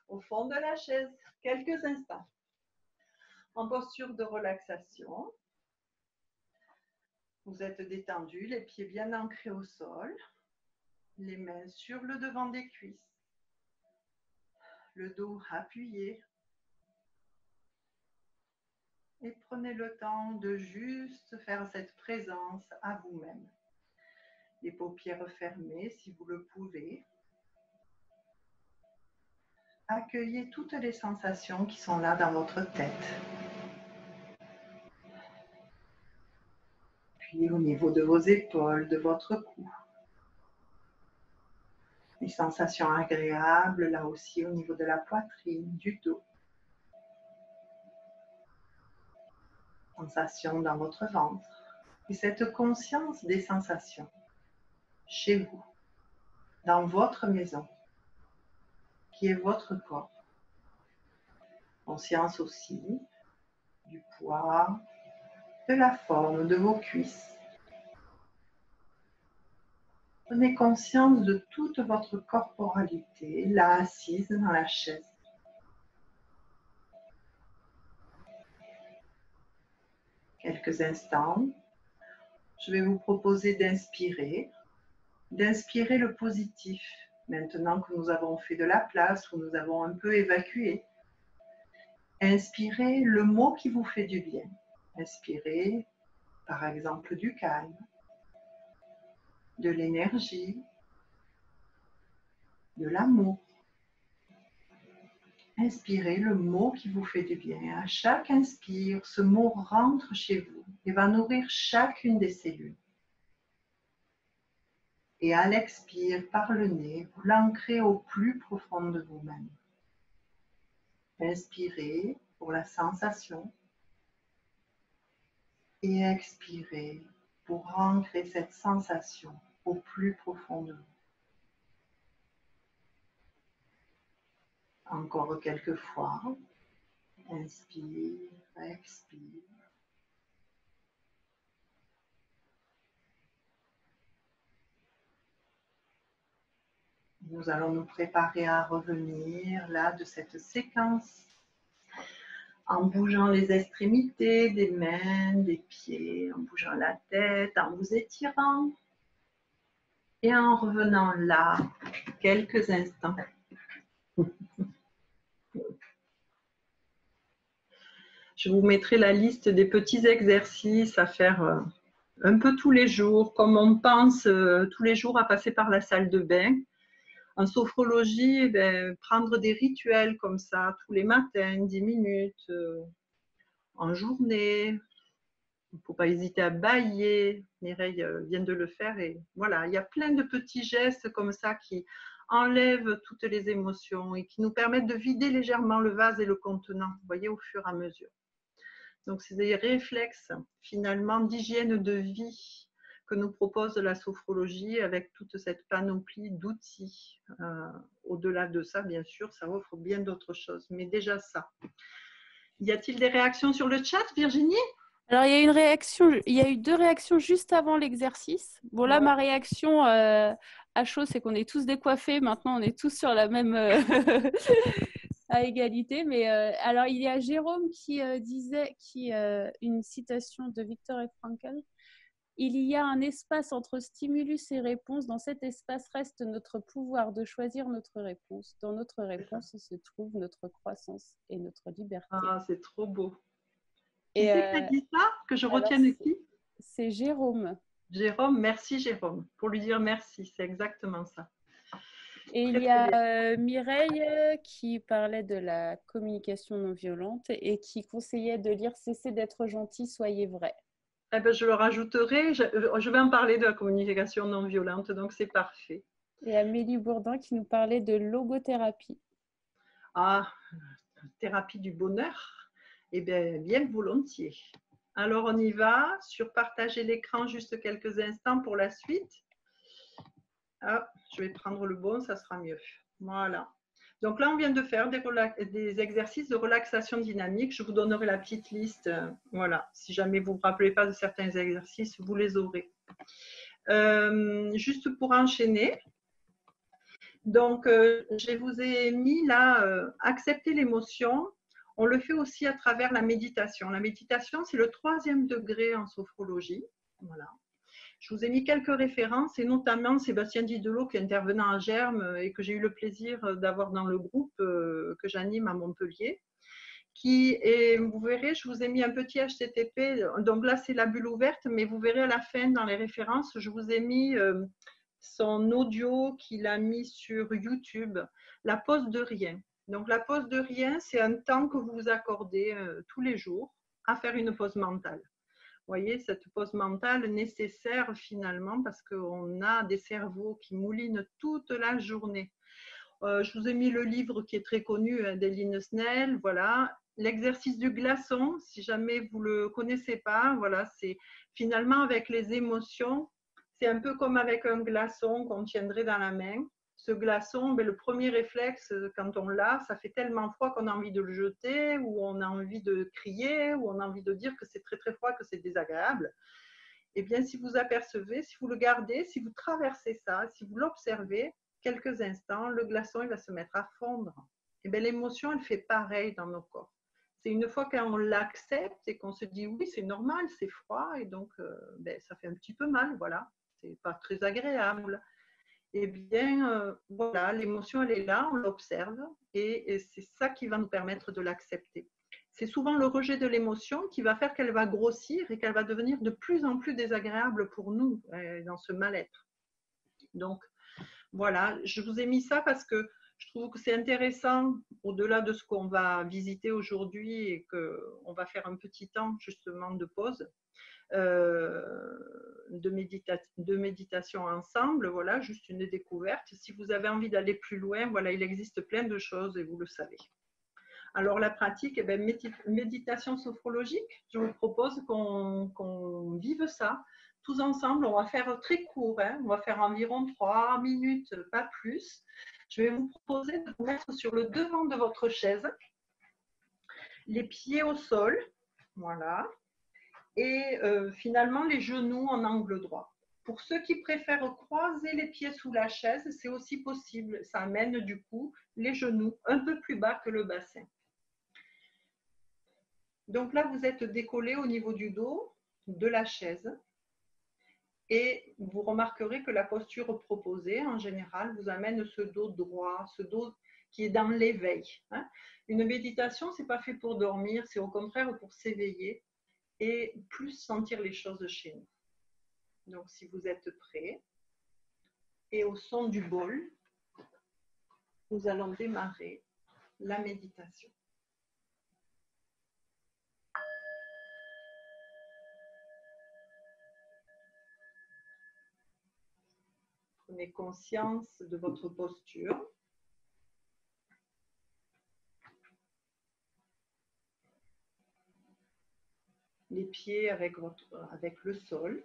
au fond de la chaise, quelques instants, en posture de relaxation. Vous êtes détendu, les pieds bien ancrés au sol, les mains sur le devant des cuisses, le dos appuyé. Et prenez le temps de juste faire cette présence à vous-même. Les paupières fermées si vous le pouvez. Accueillez toutes les sensations qui sont là dans votre tête. puis au niveau de vos épaules, de votre cou. Des sensations agréables là aussi au niveau de la poitrine, du dos. Sensations dans votre ventre. Et cette conscience des sensations chez vous, dans votre maison, qui est votre corps. Conscience aussi du poids, de la forme de vos cuisses. Prenez conscience de toute votre corporalité, là assise dans la chaise. Quelques instants, je vais vous proposer d'inspirer le positif. Maintenant que nous avons fait de la place, où nous avons un peu évacué, inspirez le mot qui vous fait du bien. Inspirez, par exemple, du calme, de l'énergie, de l'amour. Inspirez le mot qui vous fait du bien. À chaque inspire, ce mot rentre chez vous et va nourrir chacune des cellules. Et à l'expire, par le nez, vous l'ancrez au plus profond de vous-même. Inspirez pour la sensation et expirez pour ancrer cette sensation au plus profond de vous. Encore quelques fois. Inspire, expire. Nous allons nous préparer à revenir là de cette séquence en bougeant les extrémités des mains, des pieds, en bougeant la tête, en vous étirant et en revenant là quelques instants. Je vous mettrai la liste des petits exercices à faire un peu tous les jours, comme on pense tous les jours à passer par la salle de bain. En sophrologie, prendre des rituels comme ça tous les matins, 10 minutes, en journée. Il ne faut pas hésiter à bâiller. Mireille vient de le faire. Et voilà, il y a plein de petits gestes comme ça qui enlèvent toutes les émotions et qui nous permettent de vider légèrement le vase et le contenant, vous voyez, au fur et à mesure. Donc, c'est des réflexes finalement d'hygiène de vie que nous propose la sophrologie avec toute cette panoplie d'outils. Au-delà de ça, bien sûr, ça offre bien d'autres choses, mais déjà ça. Y a-t-il des réactions sur le chat, Virginie? Alors, il y a eu 2 réactions juste avant l'exercice. Bon, là, ma réaction à chaud, c'est qu'on est tous décoiffés. Maintenant, on est tous sur la même à égalité. Mais alors, il y a Jérôme qui disait une citation de Viktor Frankl. Il y a un espace entre stimulus et réponse. Dans cet espace reste notre pouvoir de choisir notre réponse. Dans notre réponse se trouve notre croissance et notre liberté. Ah, c'est trop beau. Qui c'est qui a dit ça? Que je retienne qui? C'est Jérôme. Jérôme, merci Jérôme. Pour lui dire merci, c'est exactement ça. Et il y a Mireille qui parlait de la communication non violente et qui conseillait de lire « Cessez d'être gentil, soyez vrai ». Eh ben, je le rajouterai. Je vais en parler de la communication non violente, donc c'est parfait. Et Amélie Bourdin qui nous parlait de logothérapie. Ah, thérapie du bonheur. Eh bien, bien volontiers. Alors, on y va sur partager l'écran juste quelques instants pour la suite. Ah, je vais prendre le bon, ça sera mieux. Voilà. Donc là, on vient de faire des exercices de relaxation dynamique. Je vous donnerai la petite liste. Voilà. Si jamais vous ne vous rappelez pas de certains exercices, vous les aurez. Juste pour enchaîner. Donc, je vous ai mis là, accepter l'émotion. On le fait aussi à travers la méditation. La méditation, c'est le 3e degré en sophrologie. Voilà. Je vous ai mis quelques références, et notamment Sébastien Didelot, qui est intervenant à Germe et que j'ai eu le plaisir d'avoir dans le groupe que j'anime à Montpellier. Vous verrez, je vous ai mis un petit HTTP. Donc là, c'est la bulle ouverte, mais vous verrez à la fin, dans les références, je vous ai mis son audio qu'il a mis sur YouTube, la pause de rien. Donc la pause de rien, c'est un temps que vous vous accordez tous les jours à faire une pause mentale. voyez, cette pause mentale nécessaire finalement parce qu'on a des cerveaux qui moulinent toute la journée. Je vous ai mis le livre qui est très connu d'Eline Snell, voilà. L'exercice du glaçon, si jamais vous ne le connaissez pas, voilà, c'est finalement avec les émotions, c'est un peu comme avec un glaçon qu'on tiendrait dans la main. Ce glaçon, ben, le premier réflexe, quand on l'a, ça fait tellement froid qu'on a envie de le jeter, ou on a envie de crier, ou on a envie de dire que c'est très très froid, que c'est désagréable. Eh bien, si vous apercevez, si vous le gardez, si vous traversez ça, si vous l'observez, quelques instants, le glaçon il va se mettre à fondre. Et bien, l'émotion, elle fait pareil dans nos corps. C'est une fois qu'on l'accepte et qu'on se dit oui, c'est normal, c'est froid, et donc ben, ça fait un petit peu mal, voilà, c'est pas très agréable. Eh bien, voilà, l'émotion, elle est là, on l'observe, et c'est ça qui va nous permettre de l'accepter. C'est souvent le rejet de l'émotion qui va faire qu'elle va grossir et qu'elle va devenir de plus en plus désagréable pour nous dans ce mal-être. Donc, voilà, je vous ai mis ça parce que je trouve que c'est intéressant, au-delà de ce qu'on va visiter aujourd'hui et qu'on va faire un petit temps justement de pause, de méditation ensemble, voilà, juste une découverte. Si vous avez envie d'aller plus loin, voilà, il existe plein de choses et vous le savez. Alors la pratique, eh bien, méditation sophrologique, je vous propose qu'on vive ça tous ensemble. On va faire très court, hein, on va faire environ 3 minutes, pas plus. Je vais vous proposer de vous mettre sur le devant de votre chaise, les pieds au sol, voilà, et finalement les genoux en angle droit. Pour ceux qui préfèrent croiser les pieds sous la chaise, c'est aussi possible. Ça amène du coup les genoux un peu plus bas que le bassin. Donc là, vous êtes décollé au niveau du dos de la chaise et vous remarquerez que la posture proposée, en général, vous amène ce dos droit, ce dos qui est dans l'éveil. Une méditation, ce n'est pas fait pour dormir, c'est au contraire pour s'éveiller et plus sentir les choses chez nous. Donc, si vous êtes prêts, et au son du bol, nous allons démarrer la méditation. Prenez conscience de votre posture. Les pieds avec le sol.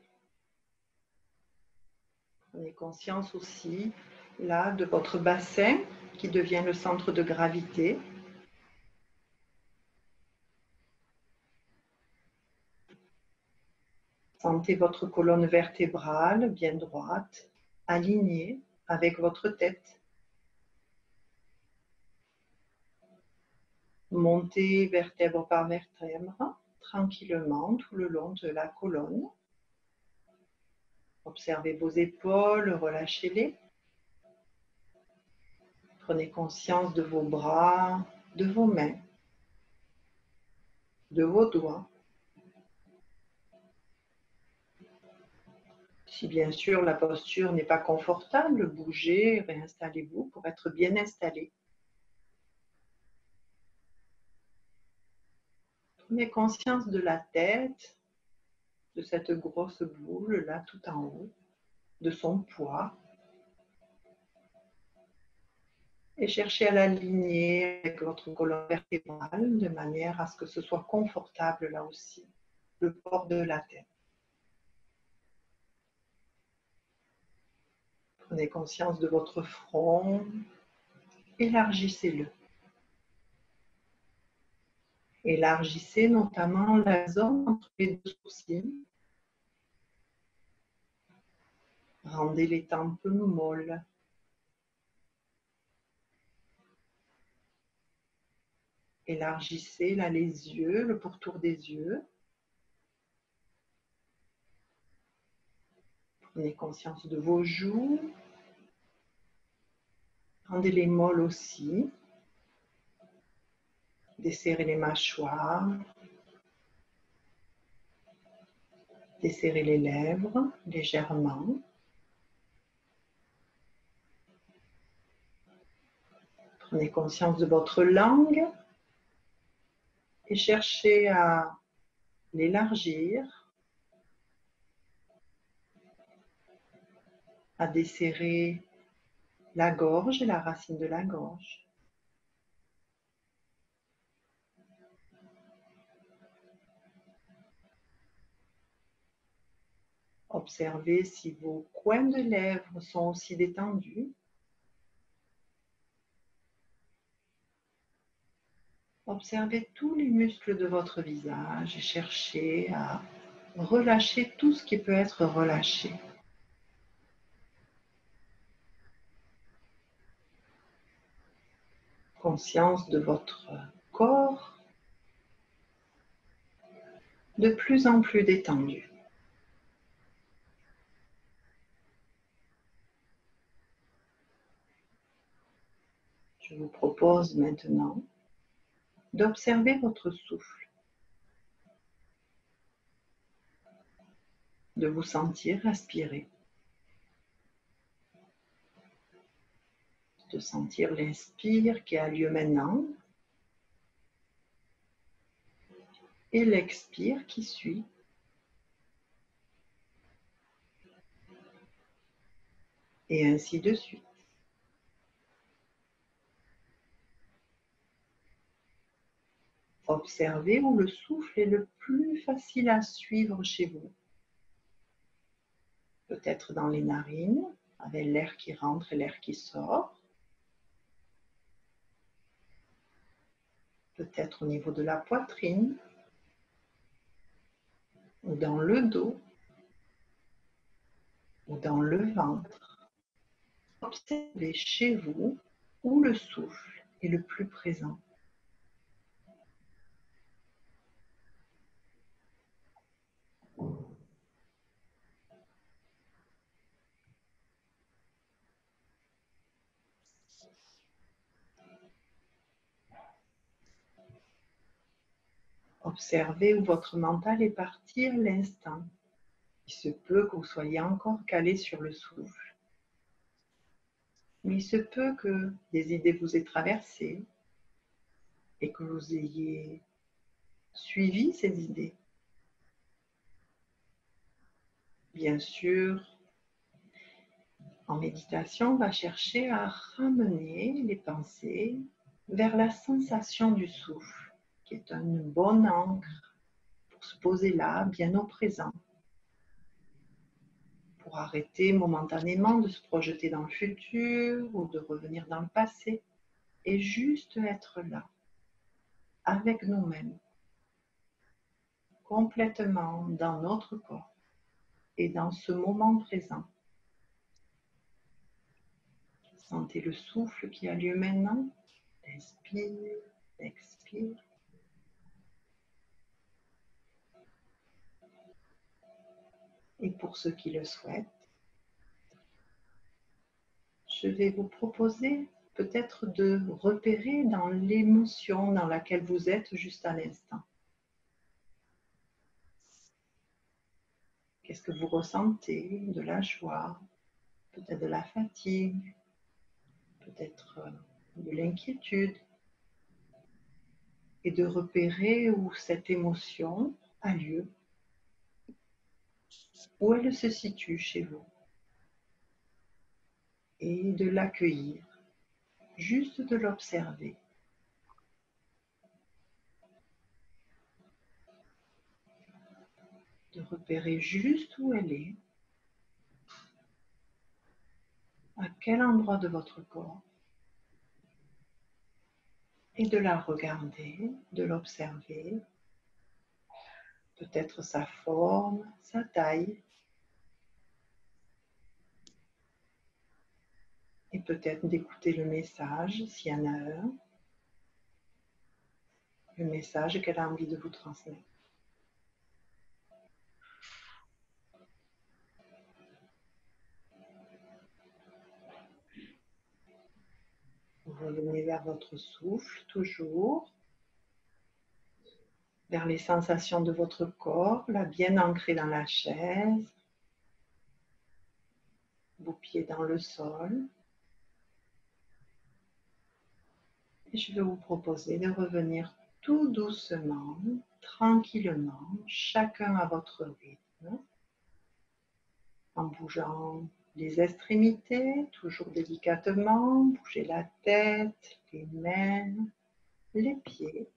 Prenez conscience aussi là de votre bassin qui devient le centre de gravité. Sentez votre colonne vertébrale bien droite, alignée avec votre tête. Montez vertèbre par vertèbre, tranquillement tout le long de la colonne. Observez vos épaules, relâchez-les. Prenez conscience de vos bras, de vos mains, de vos doigts. Si bien sûr la posture n'est pas confortable, bougez, réinstallez-vous pour être bien installé. Prenez conscience de la tête, de cette grosse boule là tout en haut, de son poids. Et cherchez à l'aligner avec votre colonne vertébrale de manière à ce que ce soit confortable là aussi, le port de la tête. Prenez conscience de votre front, élargissez-le. Élargissez notamment la zone entre les deux sourcils. Rendez les tempes molles. Élargissez là les yeux, le pourtour des yeux. Prenez conscience de vos joues. Rendez-les molles aussi. Desserrez les mâchoires. Desserrez les lèvres légèrement. Prenez conscience de votre langue et cherchez à l'élargir à desserrer la gorge et la racine de la gorge. Observez si vos coins de lèvres sont aussi détendus. Observez tous les muscles de votre visage et cherchez à relâcher tout ce qui peut être relâché. Conscience de votre corps de plus en plus détendu. Je vous propose maintenant d'observer votre souffle, de vous sentir respirer, de sentir l'inspire qui a lieu maintenant et l'expire qui suit. Et ainsi de suite. Observez où le souffle est le plus facile à suivre chez vous. Peut-être dans les narines, avec l'air qui rentre et l'air qui sort. Peut-être au niveau de la poitrine, ou dans le dos, ou dans le ventre. Observez chez vous où le souffle est le plus présent. Observez où votre mental est parti à l'instant. Il se peut que vous soyez encore calé sur le souffle. Mais il se peut que des idées vous aient traversé et que vous ayez suivi ces idées. Bien sûr, en méditation, on va chercher à ramener les pensées vers la sensation du souffle, qui est une bonne encre pour se poser là, bien au présent, pour arrêter momentanément de se projeter dans le futur ou de revenir dans le passé, et juste être là, avec nous-mêmes, complètement dans notre corps et dans ce moment présent. Sentez le souffle qui a lieu maintenant. Inspire, expire. Et pour ceux qui le souhaitent, je vais vous proposer peut-être de repérer dans l'émotion dans laquelle vous êtes juste à l'instant. Qu'est-ce que vous ressentez? De la joie, peut-être de la fatigue, peut-être de l'inquiétude. Et de repérer où cette émotion a lieu, où elle se situe chez vous. Et de l'accueillir, juste de l'observer. De repérer juste où elle est, à quel endroit de votre corps, et de la regarder, de l'observer, peut-être sa forme, sa taille, et peut-être d'écouter le message, s'il y en a un, le message qu'elle a envie de vous transmettre. Vous revenez vers votre souffle, toujours, vers les sensations de votre corps, là bien ancré dans la chaise, vos pieds dans le sol. Et je vais vous proposer de revenir tout doucement, tranquillement, chacun à votre rythme, en bougeant les extrémités, toujours délicatement. Bougez la tête, les mains, les pieds.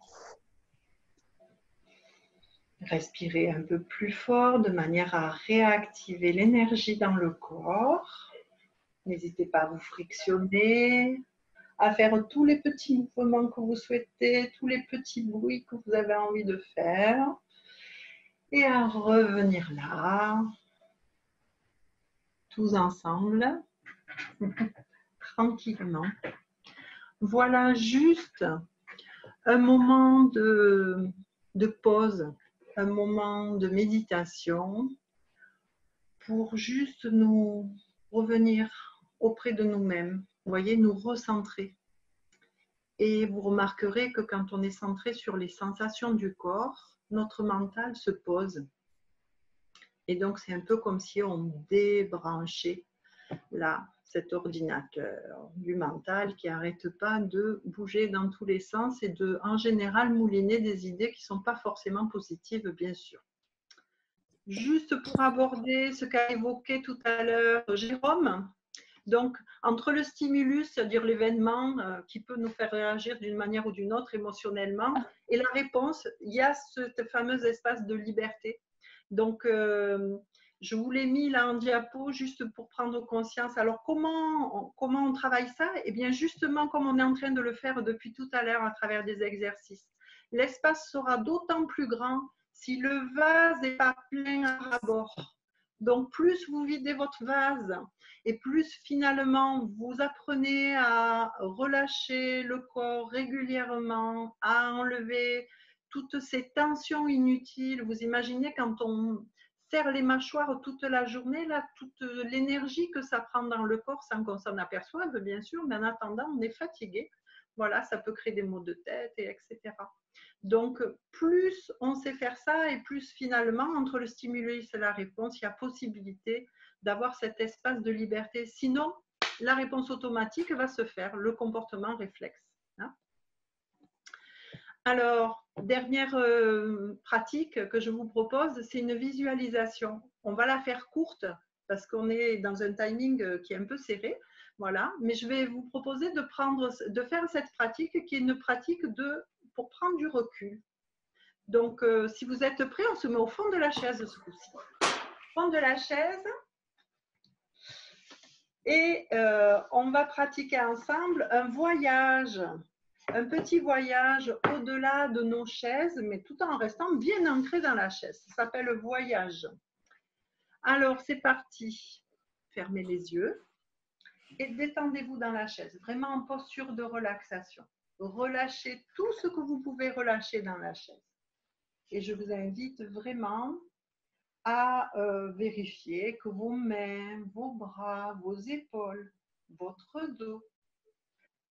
Respirez un peu plus fort de manière à réactiver l'énergie dans le corps. N'hésitez pas à vous frictionner, à faire tous les petits mouvements que vous souhaitez, tous les petits bruits que vous avez envie de faire. Et à revenir là, tous ensemble, tranquillement. Voilà juste un moment de pause, un moment de méditation pour juste nous revenir auprès de nous-mêmes. Vous voyez, nous recentrer. Et vous remarquerez que quand on est centré sur les sensations du corps, notre mental se pose. Et donc, c'est un peu comme si on débranchait là, cet ordinateur du mental qui n'arrête pas de bouger dans tous les sens et de, en général, mouliner des idées qui ne sont pas forcément positives, bien sûr. Juste pour aborder ce qu'a évoqué tout à l'heure Jérôme, donc entre le stimulus, c'est-à-dire l'événement qui peut nous faire réagir d'une manière ou d'une autre émotionnellement, et la réponse, il y a ce fameux espace de liberté. Donc, je vous l'ai mis là en diapo juste pour prendre conscience. Alors, comment on travaille ça? Eh bien, justement, comme on est en train de le faire depuis tout à l'heure à travers des exercices. L'espace sera d'autant plus grand si le vase n'est pas plein à ras-bord. Donc, plus vous videz votre vase et plus finalement vous apprenez à relâcher le corps régulièrement, à enlever toutes ces tensions inutiles. Vous imaginez quand on serre les mâchoires toute la journée, là, toute l'énergie que ça prend dans le corps sans qu'on s'en aperçoive, bien sûr, mais en attendant, on est fatigué. Voilà, ça peut créer des maux de tête, etc. Donc, plus on sait faire ça et plus finalement, entre le stimulus et la réponse, il y a possibilité d'avoir cet espace de liberté. Sinon, la réponse automatique va se faire, le comportement réflexe. Alors, dernière pratique que je vous propose, c'est une visualisation. On va la faire courte parce qu'on est dans un timing qui est un peu serré. Voilà, mais je vais vous proposer de faire cette pratique qui est une pratique pour prendre du recul. Donc, si vous êtes prêts, on se met au fond de la chaise ce coup-ci. Au fond de la chaise. Et on va pratiquer ensemble un voyage, un petit voyage au-delà de nos chaises, mais tout en restant bien ancré dans la chaise. Ça s'appelle le voyage. Alors, c'est parti. Fermez les yeux et détendez-vous dans la chaise, vraiment en posture de relaxation. Relâchez tout ce que vous pouvez relâcher dans la chaise. Et je vous invite vraiment à vérifier que vos mains, vos bras, vos épaules, votre dos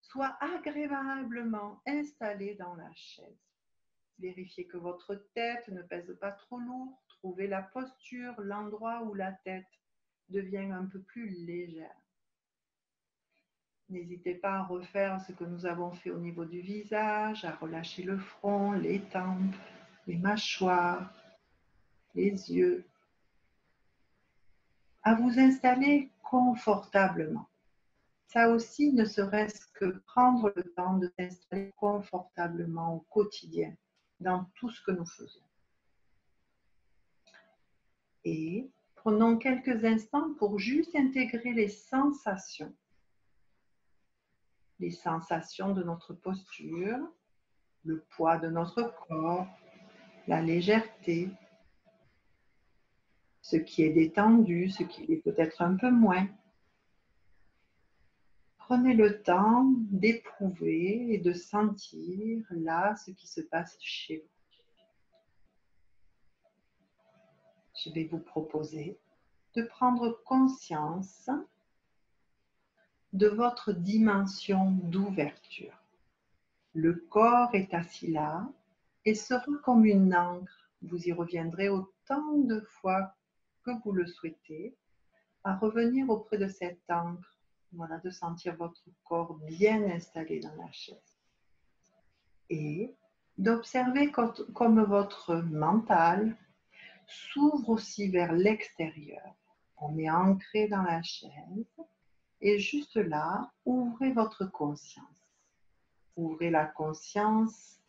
soient agréablement installés dans la chaise. Vérifiez que votre tête ne pèse pas trop lourd. Trouvez la posture, l'endroit où la tête devient un peu plus légère. N'hésitez pas à refaire ce que nous avons fait au niveau du visage, à relâcher le front, les tempes, les mâchoires, les yeux, à vous installer confortablement. Ça aussi, ne serait-ce que prendre le temps de s'installer confortablement au quotidien, dans tout ce que nous faisons. Et prenons quelques instants pour juste intégrer les sensations de notre posture, le poids de notre corps, la légèreté, ce qui est détendu, ce qui est peut-être un peu moins. Prenez le temps d'éprouver et de sentir là ce qui se passe chez vous. Je vais vous proposer de prendre conscience de votre dimension d'ouverture. Le corps est assis là et sera comme une encre. Vous y reviendrez autant de fois que vous le souhaitez, à revenir auprès de cette encre. Voilà, de sentir votre corps bien installé dans la chaise. Et d'observer comme votre mental s'ouvre aussi vers l'extérieur. On est ancré dans la chaise et juste là, ouvrez votre conscience. Ouvrez la conscience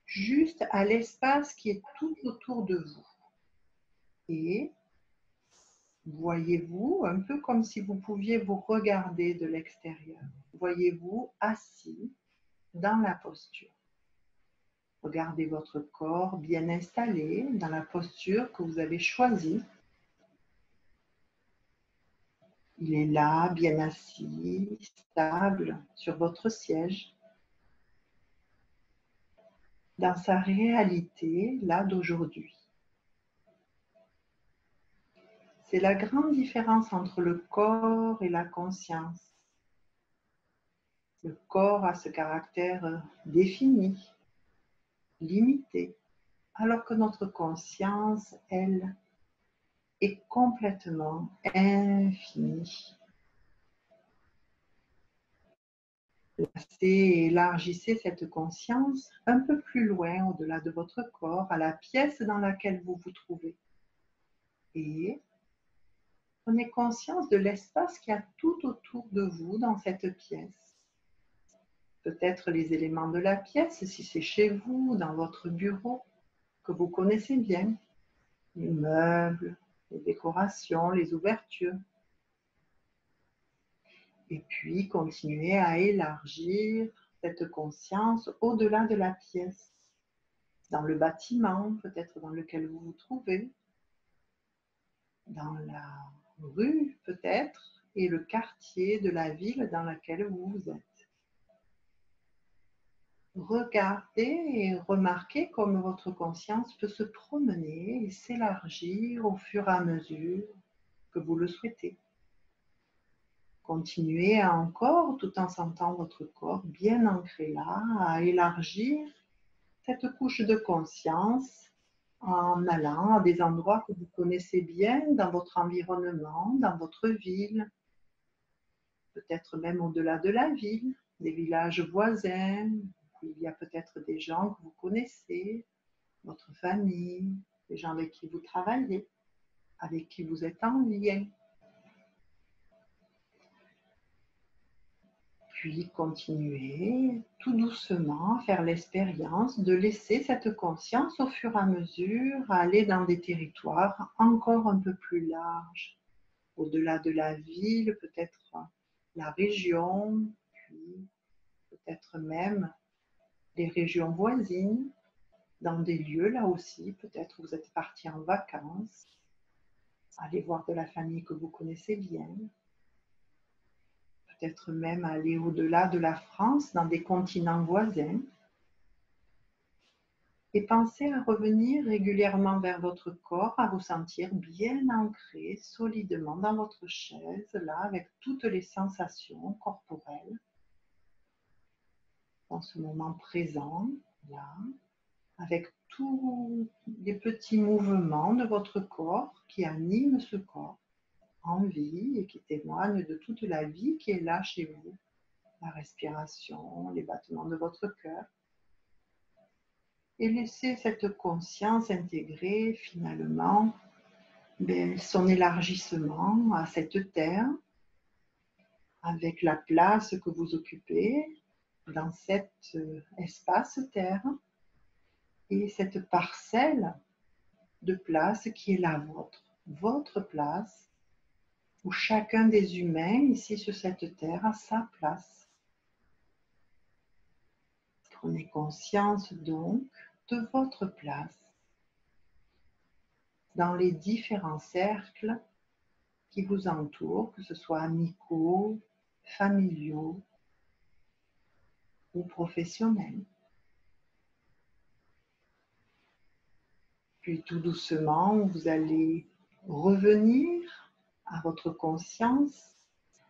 juste à l'espace qui est tout autour de vous. Et voyez-vous un peu comme si vous pouviez vous regarder de l'extérieur. Voyez-vous assis dans la posture. Regardez votre corps bien installé dans la posture que vous avez choisie. Il est là, bien assis, stable sur votre siège. Dans sa réalité, là d'aujourd'hui. C'est la grande différence entre le corps et la conscience. Le corps a ce caractère défini, limité, alors que notre conscience, elle, est complètement infinie. Placez et élargissez cette conscience un peu plus loin, au-delà de votre corps, à la pièce dans laquelle vous vous trouvez. Et prenez conscience de l'espace qu'il y a tout autour de vous dans cette pièce. Peut-être les éléments de la pièce, si c'est chez vous, dans votre bureau, que vous connaissez bien. Les meubles, les décorations, les ouvertures. Et puis, continuez à élargir cette conscience au-delà de la pièce, dans le bâtiment peut-être dans lequel vous vous trouvez, dans la rue peut-être, et le quartier de la ville dans laquelle vous vous êtes. Regardez et remarquez comme votre conscience peut se promener et s'élargir au fur et à mesure que vous le souhaitez. Continuez encore, tout en sentant votre corps bien ancré là, à élargir cette couche de conscience en allant à des endroits que vous connaissez bien dans votre environnement, dans votre ville, peut-être même au-delà de la ville, des villages voisins, où il y a peut-être des gens que vous connaissez, votre famille, les gens avec qui vous travaillez, avec qui vous êtes en lien. Puis continuez tout doucement à faire l'expérience de laisser cette conscience au fur et à mesure aller dans des territoires encore un peu plus larges, au-delà de la ville, peut-être la région, puis peut-être même les régions voisines, dans des lieux là aussi, peut-être vous êtes parti en vacances, aller voir de la famille que vous connaissez bien, peut-être même aller au-delà de la France, dans des continents voisins, et pensez à revenir régulièrement vers votre corps, à vous sentir bien ancré solidement dans votre chaise, là, avec toutes les sensations corporelles, dans ce moment présent, là, avec tous les petits mouvements de votre corps qui animent ce corps en vie et qui témoignent de toute la vie qui est là chez vous. La respiration, les battements de votre cœur. Et laissez cette conscience intégrer finalement son élargissement à cette terre, avec la place que vous occupez dans cet espace terre et cette parcelle de place qui est la vôtre, votre place, où chacun des humains ici sur cette terre a sa place. Prenez conscience donc de votre place dans les différents cercles qui vous entourent, que ce soit amicaux, familiaux ou professionnels. Puis tout doucement, vous allez revenir à votre conscience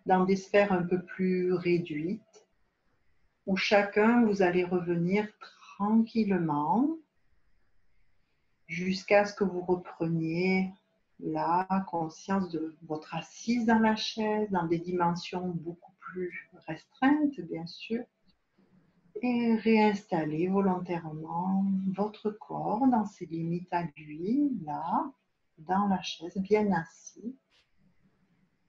dans des sphères un peu plus réduites, où chacun, vous allez revenir tranquillement jusqu'à ce que vous repreniez la conscience de votre assise dans la chaise, dans des dimensions beaucoup plus restreintes, bien sûr, et réinstaller volontairement votre corps dans ses limites à lui, là, dans la chaise, bien assis,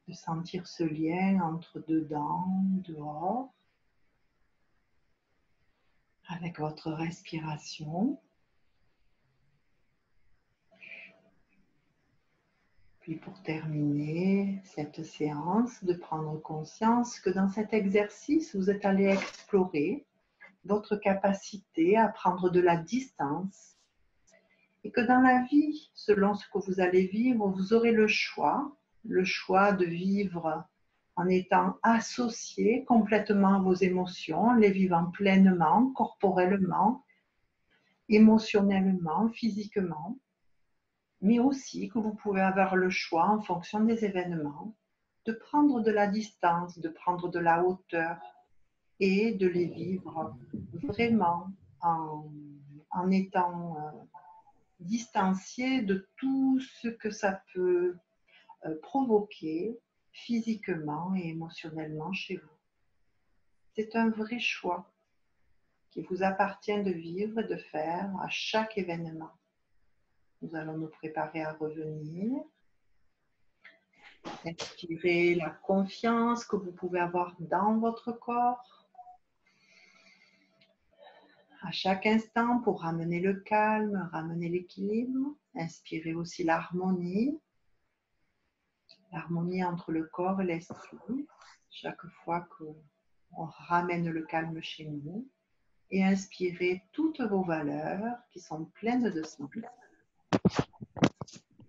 de sentir ce lien entre dedans, dehors, avec votre respiration. Puis pour terminer cette séance, de prendre conscience que dans cet exercice, vous êtes allé explorer votre capacité à prendre de la distance et que dans la vie, selon ce que vous allez vivre, vous aurez le choix de vivre en étant associé complètement à vos émotions, les vivant pleinement, corporellement, émotionnellement, physiquement, mais aussi que vous pouvez avoir le choix en fonction des événements de prendre de la distance, de prendre de la hauteur et de les vivre vraiment en étant distancié de tout ce que ça peut provoquer physiquement et émotionnellement chez vous. C'est un vrai choix qui vous appartient de vivre et de faire à chaque événement. Nous allons nous préparer à revenir. Inspirez la confiance que vous pouvez avoir dans votre corps. À chaque instant pour ramener le calme, ramener l'équilibre. Inspirez aussi l'harmonie entre le corps et l'esprit. Chaque fois qu'on ramène le calme chez nous. Et inspirez toutes vos valeurs qui sont pleines de sens.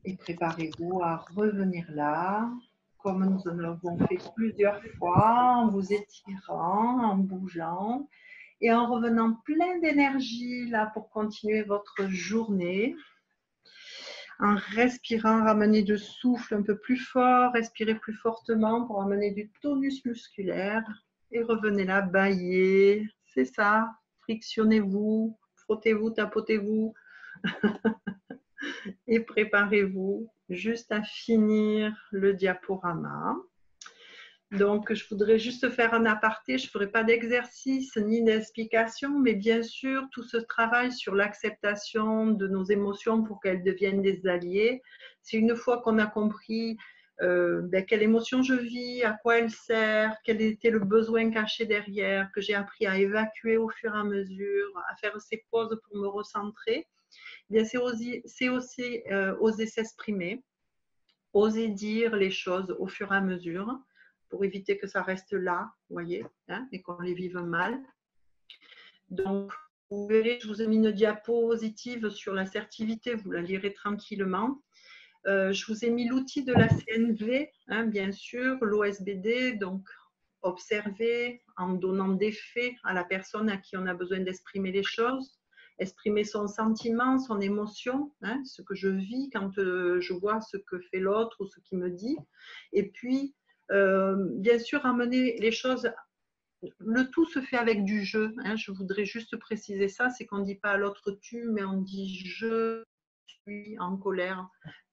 Et préparez-vous à revenir là, comme nous l'avons fait plusieurs fois, en vous étirant, en bougeant et en revenant plein d'énergie là pour continuer votre journée. En respirant, ramenez du souffle un peu plus fort, respirez plus fortement pour amener du tonus musculaire et revenez là, baillez, c'est ça, frictionnez-vous, frottez-vous, tapotez-vous. Et préparez-vous juste à finir le diaporama. Donc, je voudrais juste faire un aparté. Je ne ferai pas d'exercice ni d'explication, mais bien sûr, tout ce travail sur l'acceptation de nos émotions pour qu'elles deviennent des alliés, c'est une fois qu'on a compris quelle émotion je vis, à quoi elle sert, quel était le besoin caché derrière, que j'ai appris à évacuer au fur et à mesure, à faire ces pauses pour me recentrer. Bien, c'est aussi oser s'exprimer, oser dire les choses au fur et à mesure pour éviter que ça reste là, vous voyez, hein, et qu'on les vive mal. Donc, vous verrez, je vous ai mis une diapositive sur l'assertivité, vous la lirez tranquillement. Je vous ai mis l'outil de la CNV, hein, bien sûr, l'OSBD, donc observer en donnant des faits à la personne à qui on a besoin d'exprimer les choses. Exprimer son sentiment, son émotion, hein, ce que je vis quand je vois ce que fait l'autre ou ce qu'il me dit. Et puis, bien sûr, amener les choses. Le tout se fait avec du jeu. Hein, je voudrais juste préciser ça, c'est qu'on ne dit pas à l'autre tu, mais on dit je suis en colère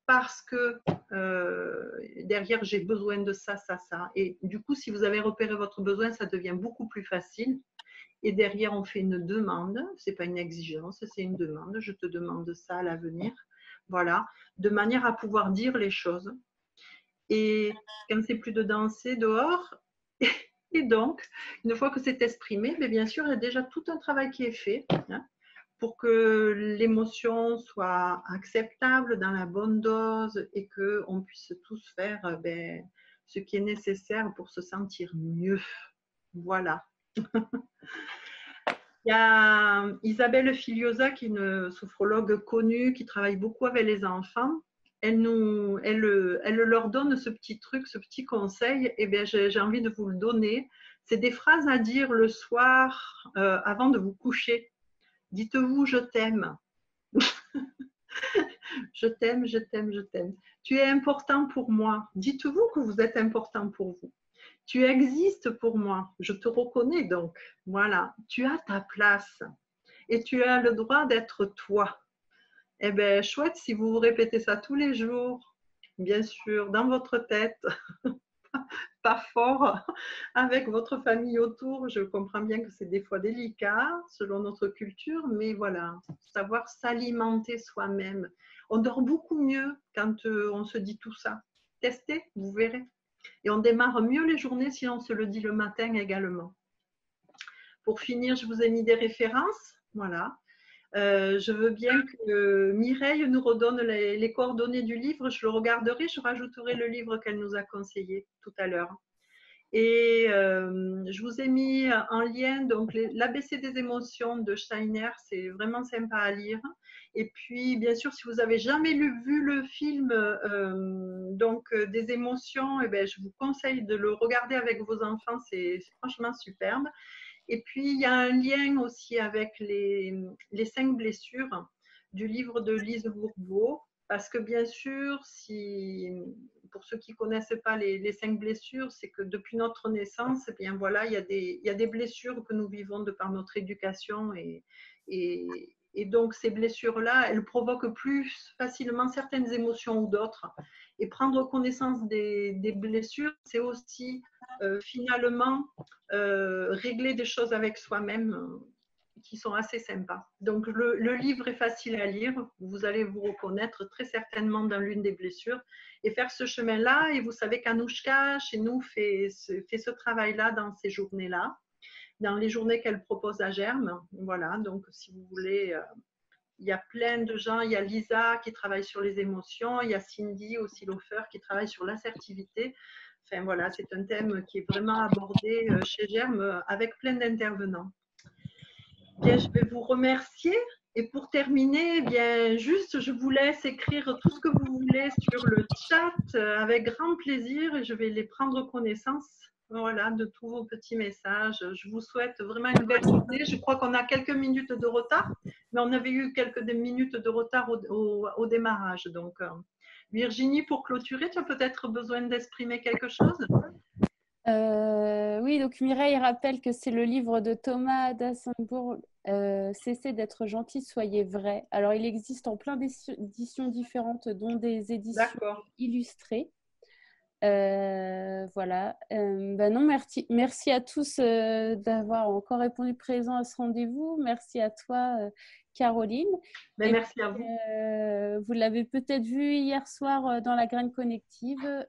parce que derrière j'ai besoin de ça, ça, ça. Et du coup, si vous avez repéré votre besoin, ça devient beaucoup plus facile. Et derrière, on fait une demande. Ce n'est pas une exigence, c'est une demande. Je te demande ça à l'avenir. Voilà. De manière à pouvoir dire les choses. Et quand c'est plus de danser dehors, et donc, une fois que c'est exprimé, bien sûr, il y a déjà tout un travail qui est fait hein, pour que l'émotion soit acceptable dans la bonne dose et qu'on puisse tous faire ce qui est nécessaire pour se sentir mieux. Voilà. Il y a Isabelle Filiosa, qui est une sophrologue connue, qui travaille beaucoup avec les enfants. Elle leur donne ce petit truc, ce petit conseil. Et bien, j'ai envie de vous le donner. C'est des phrases à dire le soir avant de vous coucher. Dites-vous, je t'aime. Je t'aime, je t'aime, je t'aime. Tu es important pour moi. Dites-vous que vous êtes important pour vous. Tu existes pour moi. Je te reconnais donc. Voilà. Tu as ta place. Et tu as le droit d'être toi. Eh bien, chouette si vous vous répétez ça tous les jours, bien sûr, dans votre tête, pas fort, avec votre famille autour. Je comprends bien que c'est des fois délicat selon notre culture, mais voilà, savoir s'alimenter soi-même. On dort beaucoup mieux quand on se dit tout ça. Testez, vous verrez. Et on démarre mieux les journées si on se le dit le matin également. Pour finir, je vous ai mis des références. Voilà. Je veux bien que Mireille nous redonne les coordonnées du livre. Je le regarderai, je rajouterai le livre qu'elle nous a conseillé tout à l'heure. Et je vous ai mis en lien donc l'ABC des émotions de Steiner, c'est vraiment sympa à lire. Et puis bien sûr, si vous avez jamais vu le film des émotions, eh bien, je vous conseille de le regarder avec vos enfants, c'est franchement superbe. Et puis il y a un lien aussi avec les 5 blessures du livre de Lise Bourbeau. Parce que bien sûr, pour ceux qui ne connaissent pas les 5 blessures, c'est que depuis notre naissance, eh bien voilà, il y a des blessures que nous vivons de par notre éducation et donc ces blessures-là, elles provoquent plus facilement certaines émotions ou d'autres. Et prendre connaissance des blessures, c'est aussi finalement régler des choses avec soi-même qui sont assez sympas. Donc le livre est facile à lire, vous allez vous reconnaître très certainement dans l'une des blessures et faire ce chemin-là. Et vous savez qu'Anouchka, chez nous, fait ce travail-là dans ces journées-là, dans les journées qu'elle propose à Germe. Voilà, donc si vous voulez, il y a plein de gens, il y a Lisa qui travaille sur les émotions, il y a Cindy aussi Lofer qui travaille sur l'assertivité. Enfin voilà, c'est un thème qui est vraiment abordé chez Germe avec plein d'intervenants. Bien, je vais vous remercier. Et pour terminer, bien, juste, je vous laisse écrire tout ce que vous voulez sur le chat avec grand plaisir et je vais les prendre connaissance. Voilà, de tous vos petits messages. Je vous souhaite vraiment une belle journée. Je crois qu'on a quelques minutes de retard, mais on avait eu quelques minutes de retard au démarrage. Donc, Virginie, pour clôturer, tu as peut-être besoin d'exprimer quelque chose? Oui, donc Mireille rappelle que c'est le livre de Thomas d'Assembourg, Cessez d'être gentil, soyez vrai. Alors, il existe en plein d'éditions différentes, dont des éditions illustrées. Voilà. Non, merci à tous d'avoir encore répondu présent à ce rendez-vous. Merci à toi, Caroline. Et merci à vous. Vous l'avez peut-être vu hier soir dans la Graine Connective.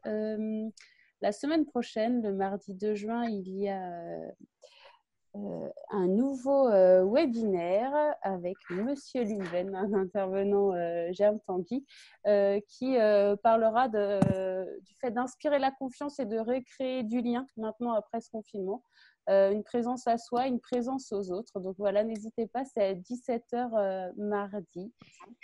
La semaine prochaine, le mardi 2 juin, il y a un nouveau webinaire avec Monsieur Lunven, un intervenant Germe Tanguy, qui parlera du fait d'inspirer la confiance et de recréer du lien maintenant après ce confinement. Une présence à soi, une présence aux autres. Donc voilà, n'hésitez pas, c'est à 17h mardi.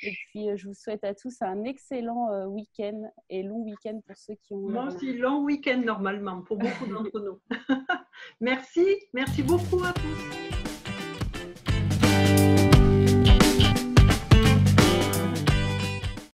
Et puis, je vous souhaite à tous un excellent week-end et long week-end pour ceux qui ont... Moi aussi, long week-end normalement pour beaucoup d'entre nous. Merci beaucoup à tous.